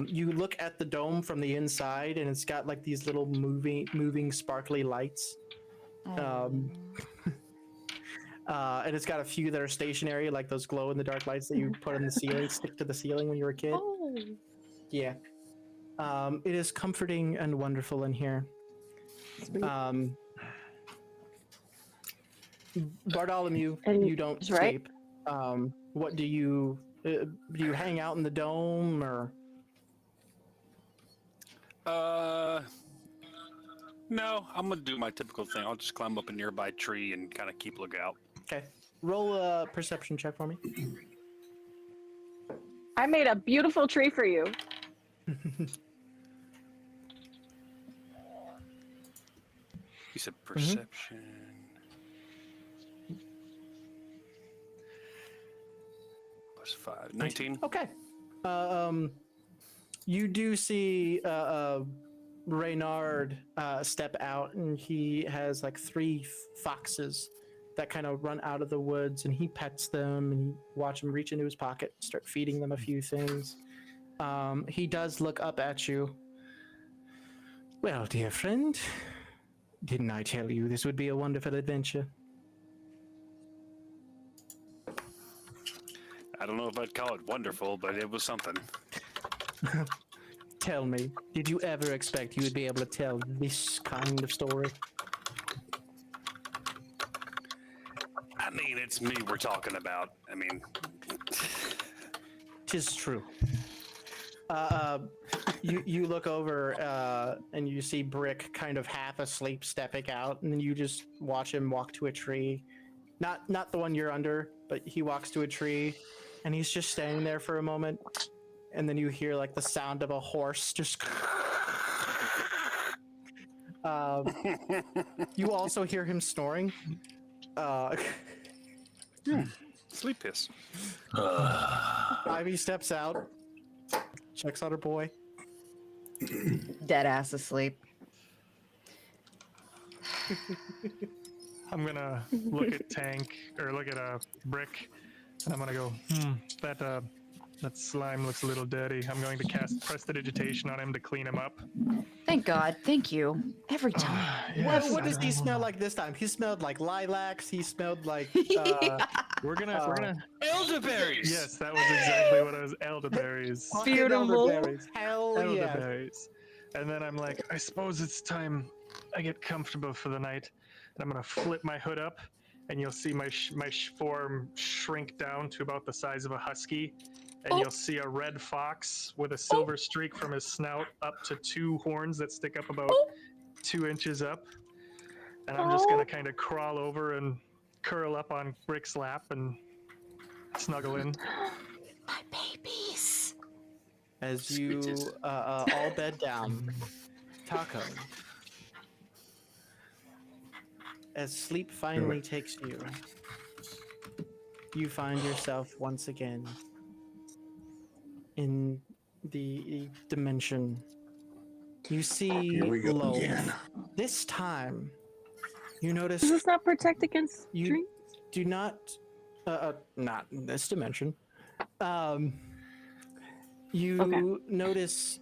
You look at the dome from the inside, and it's got like these little moving sparkly lights. And it's got a few that are stationary, like those glow-in-the-dark lights that you put on the ceiling, stick to the ceiling when you were a kid. Oh. Yeah. It is comforting and wonderful in here. Bartholomew, you don't sleep. What do you hang out in the dome, or? No, I'm gonna do my typical thing. I'll just climb up a nearby tree and kind of keep lookout. Okay. Roll a perception check for me. I made a beautiful tree for you. You said perception. Plus 5. 19. Okay. You do see Reynard step out, and he has like 3 foxes that kind of run out of the woods, and he pets them, and you watch him reach into his pocket, start feeding them a few things. He does look up at you. Well, dear friend, didn't I tell you this would be a wonderful adventure? I don't know if I'd call it wonderful, but it was something. Tell me, did you ever expect you would be able to tell this kind of story? I mean, it's me we're talking about. I mean, 'Tis true. You look over and you see Brick kind of half asleep stepping out, and then you just watch him walk to a tree. Not the one you're under, but he walks to a tree, and he's just standing there for a moment, and then you hear like the sound of a horse just. You also hear him snoring. Sleep piss. Ivy steps out, checks on her boy. Dead ass asleep. I'm gonna look at Tank or look at Brick, and I'm gonna go. That slime looks a little dirty. I'm going to cast prestidigitation on him to clean him up. Thank God. Thank you. Every time. What does he smell like this time? He smelled like lilacs. He smelled like. We're gonna. Elderberries. Yes, that was exactly what I was. Elderberries. Beautiful. Elderberries. Hell yeah. Elderberries. And then I'm like, I suppose it's time I get comfortable for the night. And I'm gonna flip my hood up, and you'll see my form shrink down to about the size of a husky. And you'll see a red fox with a silver streak from his snout up to 2 horns that stick up about 2 inches up. And I'm just gonna kind of crawl over and curl up on Brick's lap and snuggle in. My babies. As you all bed down, Taco. As sleep finally takes you, you find yourself once again in the dimension. You see Here we go Loaf. again. This time, you notice Does this not protect against you dreams? do not in this dimension. You notice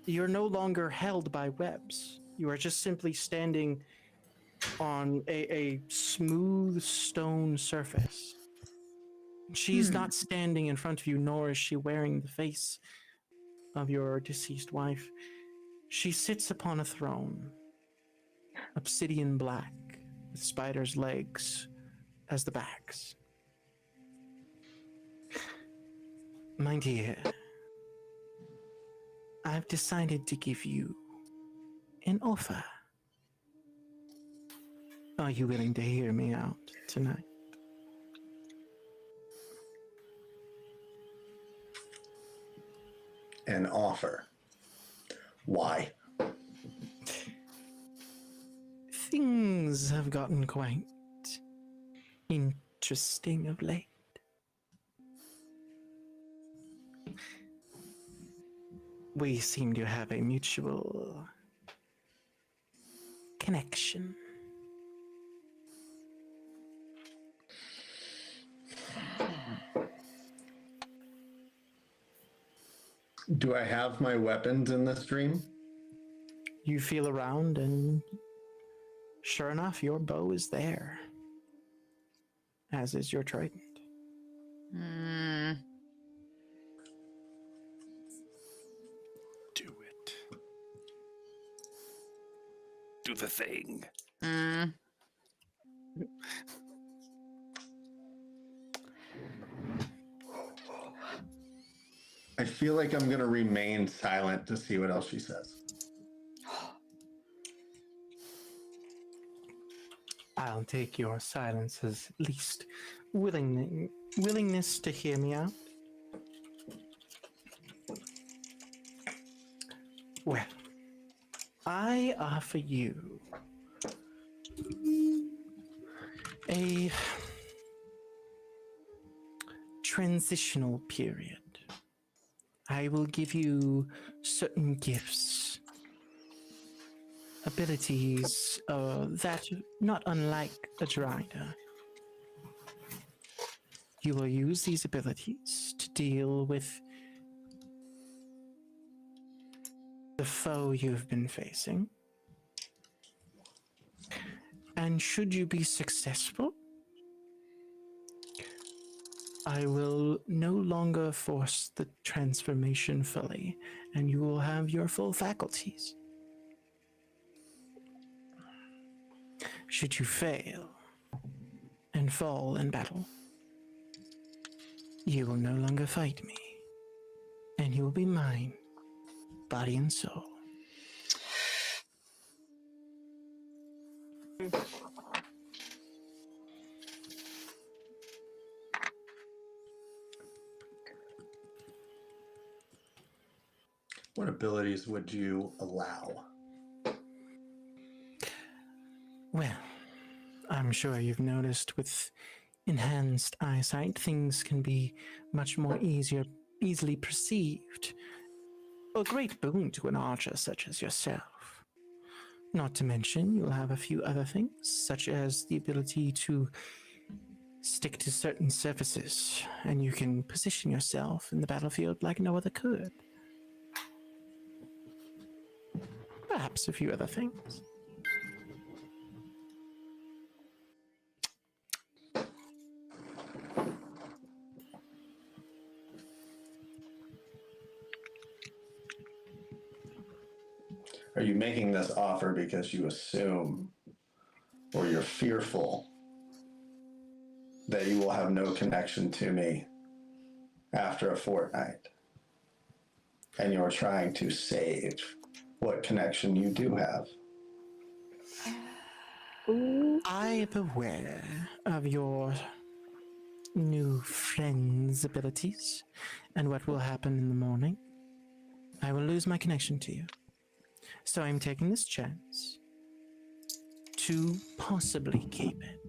you're no longer held by webs. You are just simply standing on a smooth stone surface. She's not standing in front of you, nor is she wearing the face of your deceased wife. She sits upon a throne, obsidian black, with spider's legs as the backs. My dear, I've decided to give you an offer. Are you willing to hear me out tonight? An offer. Why? Things have gotten quite interesting of late. We seem to have a mutual connection. Do I have my weapons in this dream? You feel around, and sure enough, your bow is there, as is your trident. Do it. Do the thing. I feel like I'm gonna remain silent to see what else she says. I'll take your silence as at least willingness to hear me out. Well, I offer you a transitional period. I will give you certain gifts, abilities that not unlike a Drider. You will use these abilities to deal with the foe you've been facing. And should you be successful, I will no longer force the transformation fully, and you will have your full faculties. Should you fail and fall in battle, you will no longer fight me. and you will be mine, body and soul. What abilities would you allow? Well, I'm sure you've noticed with enhanced eyesight, things can be much more easily perceived. A great boon to an archer such as yourself. Not to mention, you'll have a few other things, such as the ability to stick to certain surfaces, and you can position yourself in the battlefield like no other could. Perhaps a few other things. Are you making this offer because you assume or you're fearful that you will have no connection to me after a fortnight? And you're trying to save what connection you do have? I am aware of your new friend's abilities and what will happen in the morning. I will lose my connection to you. So I'm taking this chance to possibly keep it.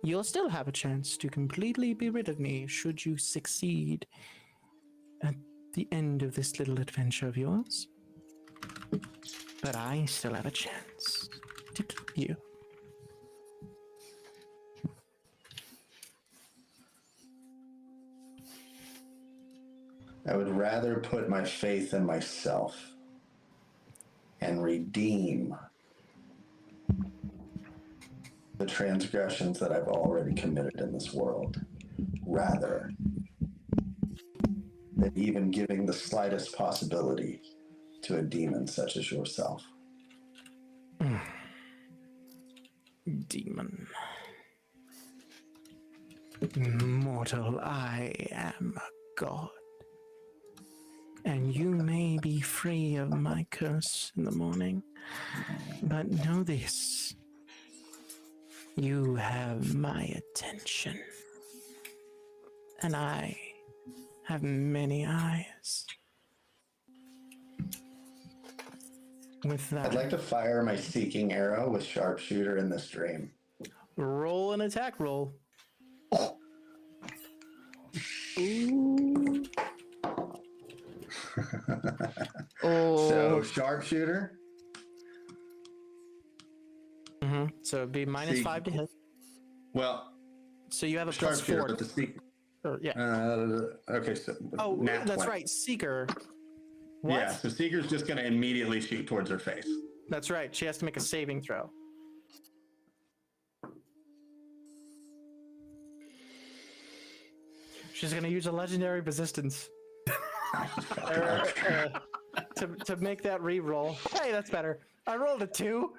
You'll still have a chance to completely be rid of me should you succeed at the end of this little adventure of yours. But I still have a chance to keep you. I would rather put my faith in myself and redeem the transgressions that I've already committed in this world, rather than even giving the slightest possibility to a demon such as yourself. Demon. Mortal, I am a god. And you may be free of my curse in the morning, but know this. You have my attention. And I have many eyes. With that, I'd like to fire my seeking arrow with sharpshooter in this dream. roll an attack roll. So sharpshooter. So it'd be -5 to hit. Well, so you have a sharpshooter, +4. but the seeker. Yeah. Okay. So that's 20. right. Seeker. What? Yeah. So seeker's just going to immediately shoot towards her face. That's right. She has to make a saving throw. She's going to use a legendary resistance to make that re-roll. Hey, that's better. I rolled a 2.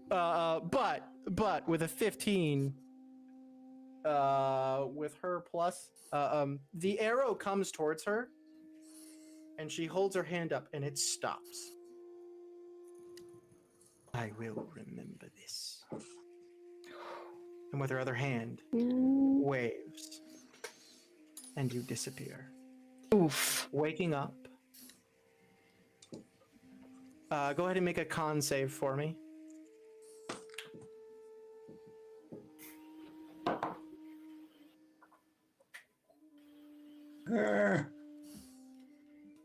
But with a 15, with her plus, the arrow comes towards her, and she holds her hand up, and it stops. I will remember this. And with her other hand, waves, and you disappear. Oof. Waking up. Go ahead and make a con save for me.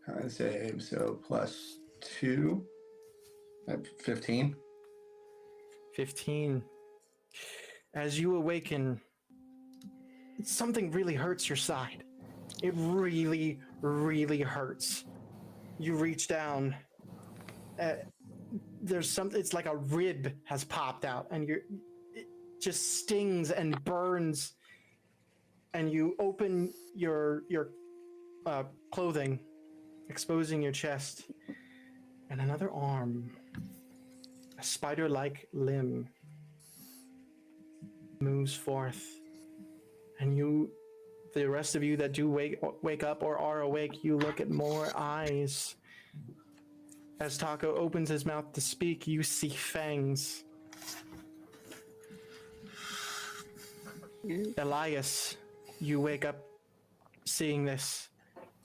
Con save, so +2. 15. 15. As you awaken, something really hurts your side. It really, really hurts. You reach down. There's something. It's like a rib has popped out, and it just stings and burns. And you open your clothing, exposing your chest, and another arm, a spider-like limb, moves forth, and you The rest of you that do wake up or are awake, you look at more eyes. As Taco opens his mouth to speak, you see fangs. Elias, you wake up seeing this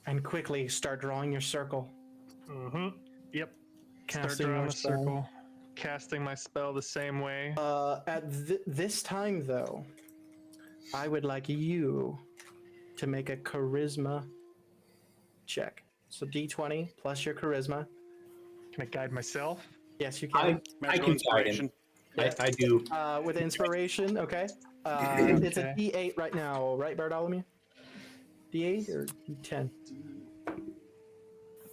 and quickly start drawing your circle. Mm-hmm. Yep. Casting Start drawing your a circle. Casting my spell the same way. At this time, though, I would like you to make a charisma check. So D20 plus your charisma. Can I guide myself? Yes, you can. I can guide him. I do. With inspiration, okay. It's a D8 right now, right, Bartholomew? D8 or D10?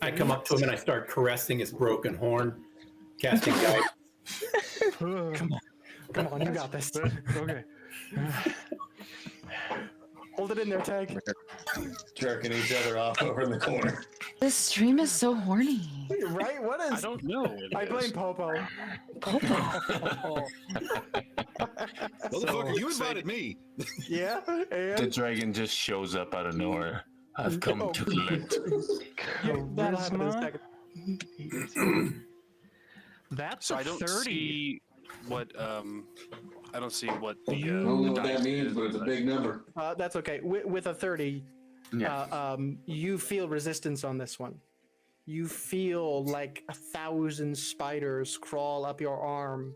I come up to him and I start caressing his broken horn, casting guide. Come on, you got this. Okay. Hold it in there, Tag. Jerking each other off over in the corner. This stream is so horny. Right? What is? I don't know. I blame Popo. Motherfucker, you invited me. Yeah? And? The dragon just shows up out of nowhere. I've come to collect. That'll happen in a second. That's So a I don't 30. see what I don't see what the. I don't know what that dice means, is, but it's a big number. That's okay. With a 30, you feel resistance on this one. You feel like 1,000 spiders crawl up your arm.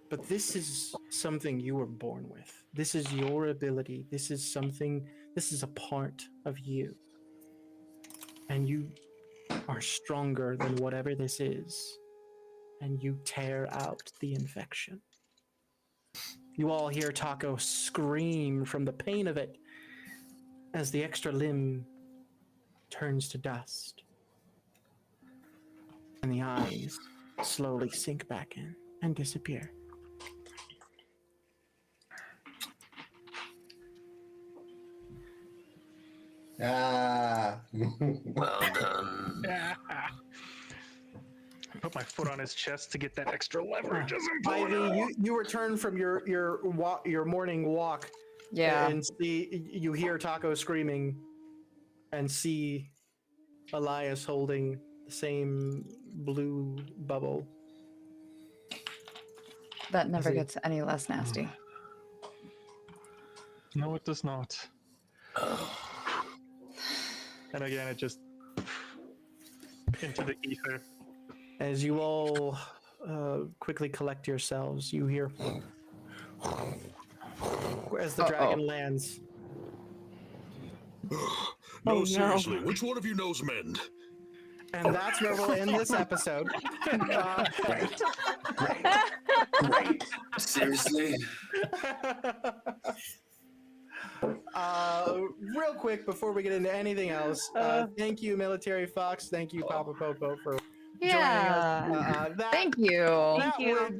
But this is something you were born with. This is your ability. This is a part of you. And you are stronger than whatever this is. And you tear out the infection. You all hear Taco scream from the pain of it as the extra limb turns to dust. And the eyes slowly sink back in and disappear. Well done. Put my foot on his chest to get that extra leverage as I'm Ivy, pulling it you return from your morning walk. Yeah. And you hear Taco screaming, and see Elias holding the same blue bubble. That never gets any less nasty. No, it does not. And again, it just into the ether. As you all quickly collect yourselves, you hear as the dragon lands. No, seriously, which one of you knows mend? And that's where we'll end this episode. Great. Seriously? Real quick before we get into anything else, thank you, MilitaryPhauxx. Thank you, Papa Popo, for joining us. Thank you. Thank you.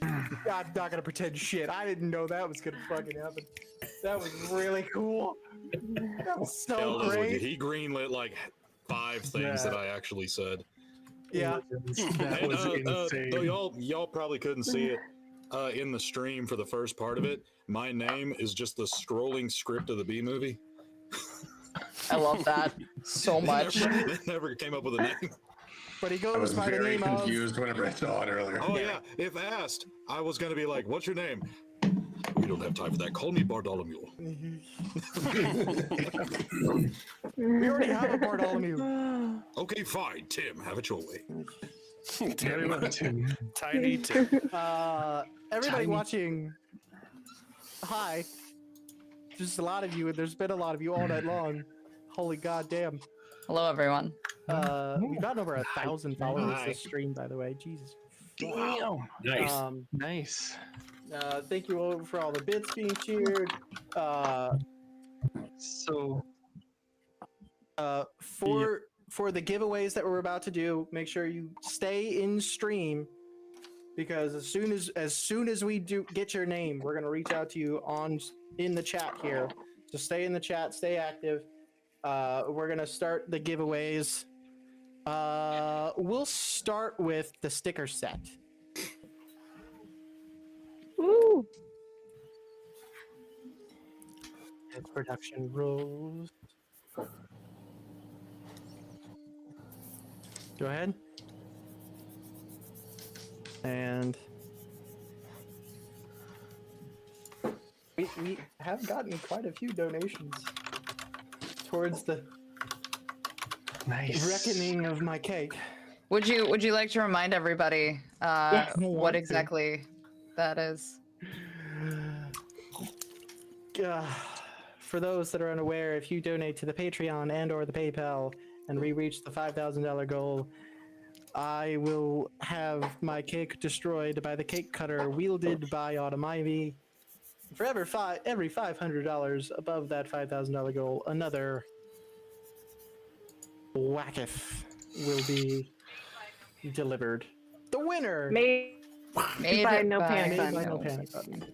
I'm not gonna pretend shit. I didn't know that was gonna fucking happen. That was really cool. That was so great. He greenlit like 5 things that I actually said. Yeah. That was insane. Though y'all probably couldn't see it in the stream for the first part of it. My name is just the scrolling script of the B movie. I love that so much. They never came up with a name. But he I goes was by the very name of. confused whenever I saw it earlier. Oh yeah, if asked, I was gonna be like, "What's your name?" We don't have time for that. Call me Bartholomew. We already have a Bartholomew. Okay, fine. Tim, have it your way. Tiny Tim. Everybody watching, hi. There's a lot of you, and there's been a lot of you all night long. Holy goddamn. Hello, everyone. We've gotten over 1,000 followers this stream, by the way. Jesus. Damn. Nice. Nice. Thank you all for all the bits being cheered. For the giveaways that we're about to do, make sure you stay in stream, because as soon as we do get your name, we're gonna reach out to you in the chat here. So stay in the chat, stay active. We're gonna start the giveaways. We'll start with the sticker set. Woo! Production rules. Go ahead. And we have gotten quite a few donations towards the reckoning of my cake. Would you like to remind everybody Yes, I what want to. exactly that is? For those that are unaware, if you donate to the Patreon and or the PayPal and we reach the $5,000 goal, I will have my cake destroyed by the cake cutter wielded by Autumn Ivy. For every $500 above that $5,000 goal, another wacketh will be delivered. The winner! Made by No Panic Made by Button. No Panic Button.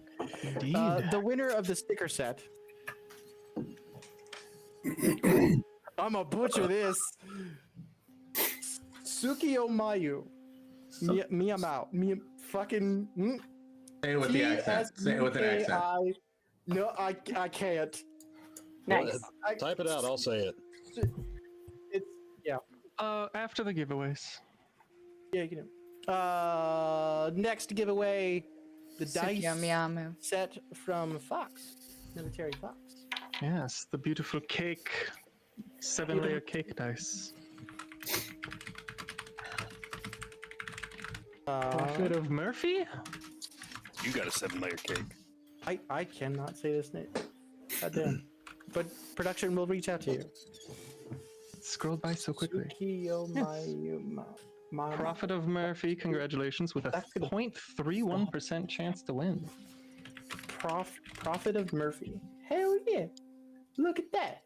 Indeed. The winner of the sticker set. I'ma butcher this. Sukiyo Mayu. Miyamau. Fucking. Say it with the accent. Say it with an accent. No, I can't. Nice. Type it out. I'll say it. It's yeah. After the giveaways. Yeah, you know. Next giveaway, the dice Miyamu. set from Fox, MilitaryPhauxx. Yes, the beautiful cake, 7-layer cake dice. Prophet of Murphy? You got a 7-layer cake. I cannot say this name. Goddamn. But production will reach out to you. It scrolled by so quickly. Prophet of Murphy, congratulations, with a 0.31% chance to win. Prophet of Murphy. Hell yeah. Look at that.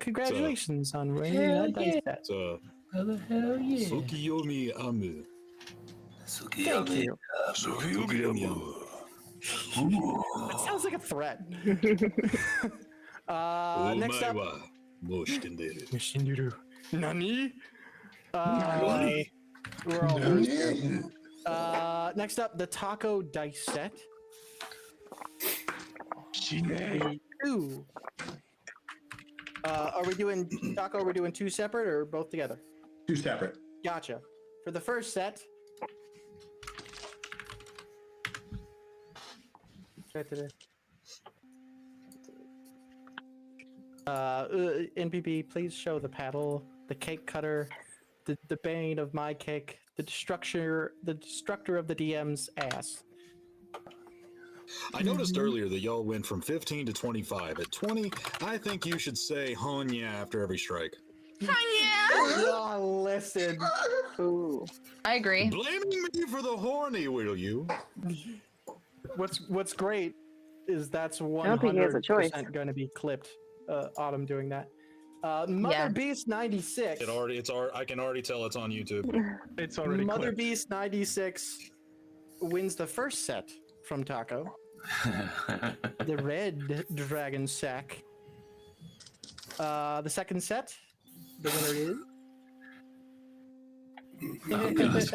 Congratulations on winning that dice set. Hell yeah. Sukiyomi Amu. Thank you. Sukiyomi Amu. That sounds like a threat. Next up. Nani? We're all next up, the taco dice set. Two. Are we doing taco? Are we doing two separate or both together? Two separate. Gotcha. For the first set. Right today. NPP, please show the paddle, the cake cutter, the bane of my cake, the destructor of the DM's ass. I noticed earlier that y'all went from 15 to 25. At 20, I think you should say "Honya" after every strike. Oh, listen. Ooh. I agree. Blaming me for the horny, will you? What's great is that's don't think he has a choice. 100% going to be clipped. Autumn doing that. Mother Beast 96. I can already tell it's on YouTube. It's already Mother clipped. Beast 96 wins the first set from Taco. The red dragon sack. The second set, the winner is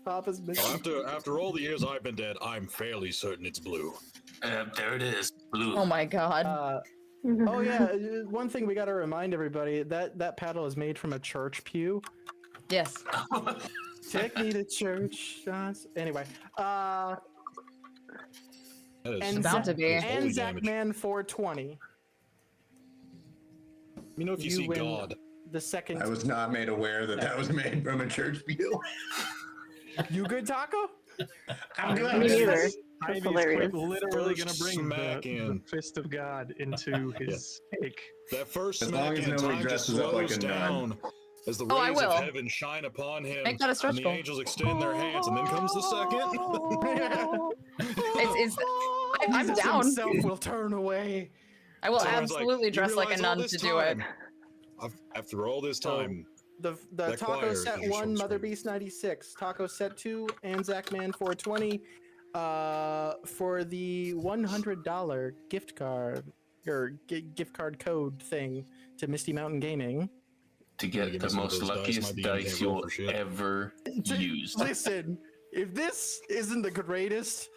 Papa's missing. After all the years I've been dead, I'm fairly certain it's blue. There it is, blue. Oh my god. Oh yeah, one thing we got to remind everybody that paddle is made from a church pew. Yes. Take me to church. Anyway, and bound to be. And Zachman 420. You know, if you see win God. The second. I was not made aware that was made from a church pew. You good, Taco? I'm good. Me neither. Ivy's hilarious. literally gonna bring Smack the fist of God into his cake. That first As smack long as in, nobody time just dresses up like slows a nun. down as the Oh, I rays will. of heaven shine upon him, Make that a stretch and the goal. angels extend their hands, and then comes the second. I'm Jesus down. himself will turn away. I will So it's like, absolutely you dress like a realize all nun this to do it. time, After all this time, The that Taco choir set is just 1, on Mother screen. Beast 96. Taco set 2, Anzac Man 420. For the $100 gift card or gift card code thing to Misty Mountain Gaming. To get the most luckiest dice you'll ever use. Listen, if this isn't the greatest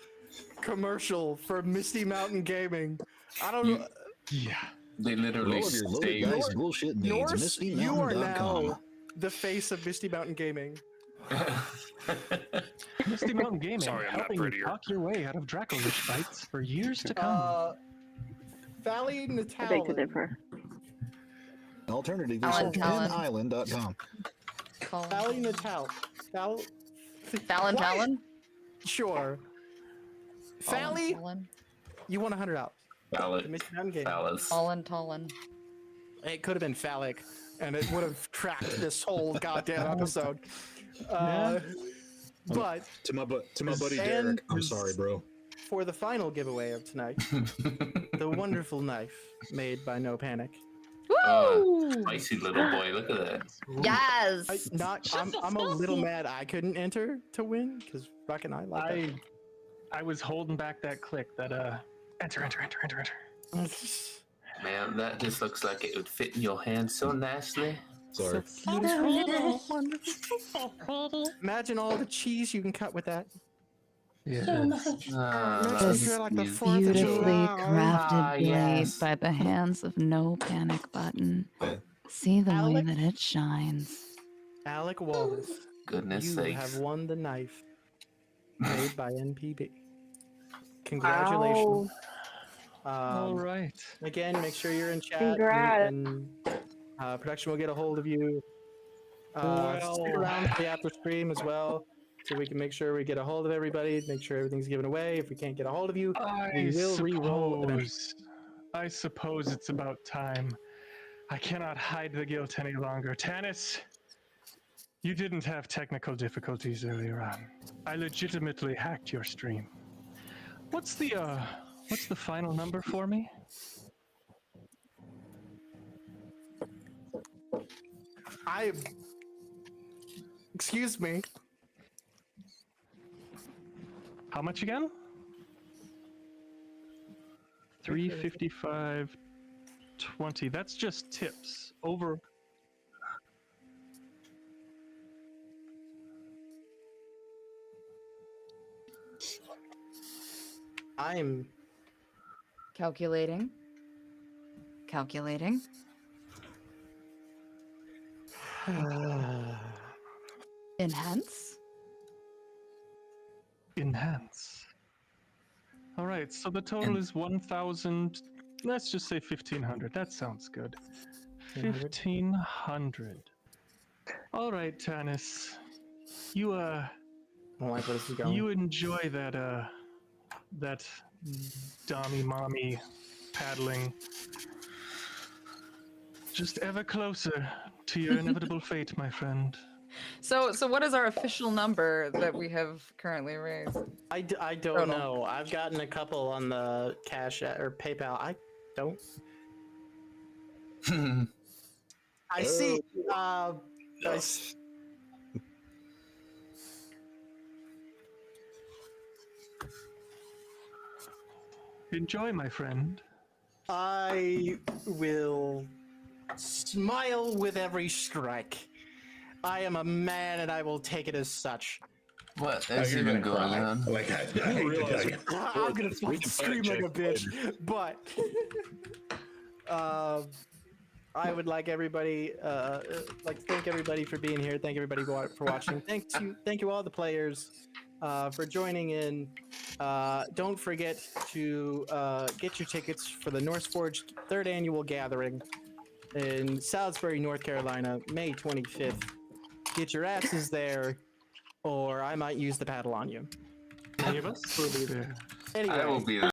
commercial for Misty Mountain Gaming, I don't know. Yeah. They literally All of your say loaded dice bullshit needs. Norse, you are MistyMountain.com. now the face of Misty Mountain Gaming. Misty Mountain Gaming, Sorry, I'm not helping you prettier. talk your way out of Dracolich fights for years to come. Valley I beg to Natalin. differ. Alternative Alan research Talon. island.com. Valley Natal. Fallon Talon? Sure. Valley, Talon. you won $100. The Phallic. Misty Mountain Gaming. Phallus. Fallon Talon. It could have been phallic, and it would have tracked this whole goddamn episode. But To my buddy And- Derek. I'm sorry, bro. for the final giveaway of tonight, the wonderful knife made by No Panic. Woo! Spicy little boy. Look at that. Yes! I'm a little mad I couldn't enter to win because fucking I like I was holding back that click that enter. that. Man, that just looks like it would fit in your hand so nicely. Sorry. Imagine all the cheese you can cut with that. Yeah. Makes me This feel like the is 4th of beautifully July. crafted blade yes. by the hands of No Panic Button. See the way Alec? that it shines. Alec Wallace, Goodness you sakes. have won the knife made by NPB. Congratulations. All right. Again, make sure you're in chat. Congrats. And production will get a hold of you. Stick Well- around for the after stream as well, so we can make sure we get a hold of everybody. Make sure everything's given away. If we can't get a hold of you, we will re-roll eventually. I suppose it's about time. I cannot hide the guilt any longer. Tanis, you didn't have technical difficulties earlier on. I legitimately hacked your stream. What's the final number for me? Excuse me. How much again? 355.20. That's just tips. Over. I'm Calculating. Calculating. Enhance. Enhance. All right, so the total is 1,000. Let's just say 1,500. That sounds good. 1,500. All right, Tanis. You I don't like where this is going. you enjoy that dommy mommy paddling. Just ever closer to your inevitable fate, my friend. So what is our official number that we have currently raised? I don't know. I've gotten a couple on the Cash or PayPal. I don't. I see. Enjoy, my friend. I will smile with every strike. I am a man, and I will take it as such. What Oh, is you're even gonna going cry. on? Like, I hate to tell you. I'm gonna fucking scream like a bitch, but I would like everybody, thank everybody for being here. Thank everybody for watching. Thank you all the players for joining in. Don't forget to get your tickets for the Norse Forge 3rd Annual Gathering in Salisbury, North Carolina, May 25th. Get your asses there, or I might use the paddle on you. Any of us will be there. Anyway. I will be there.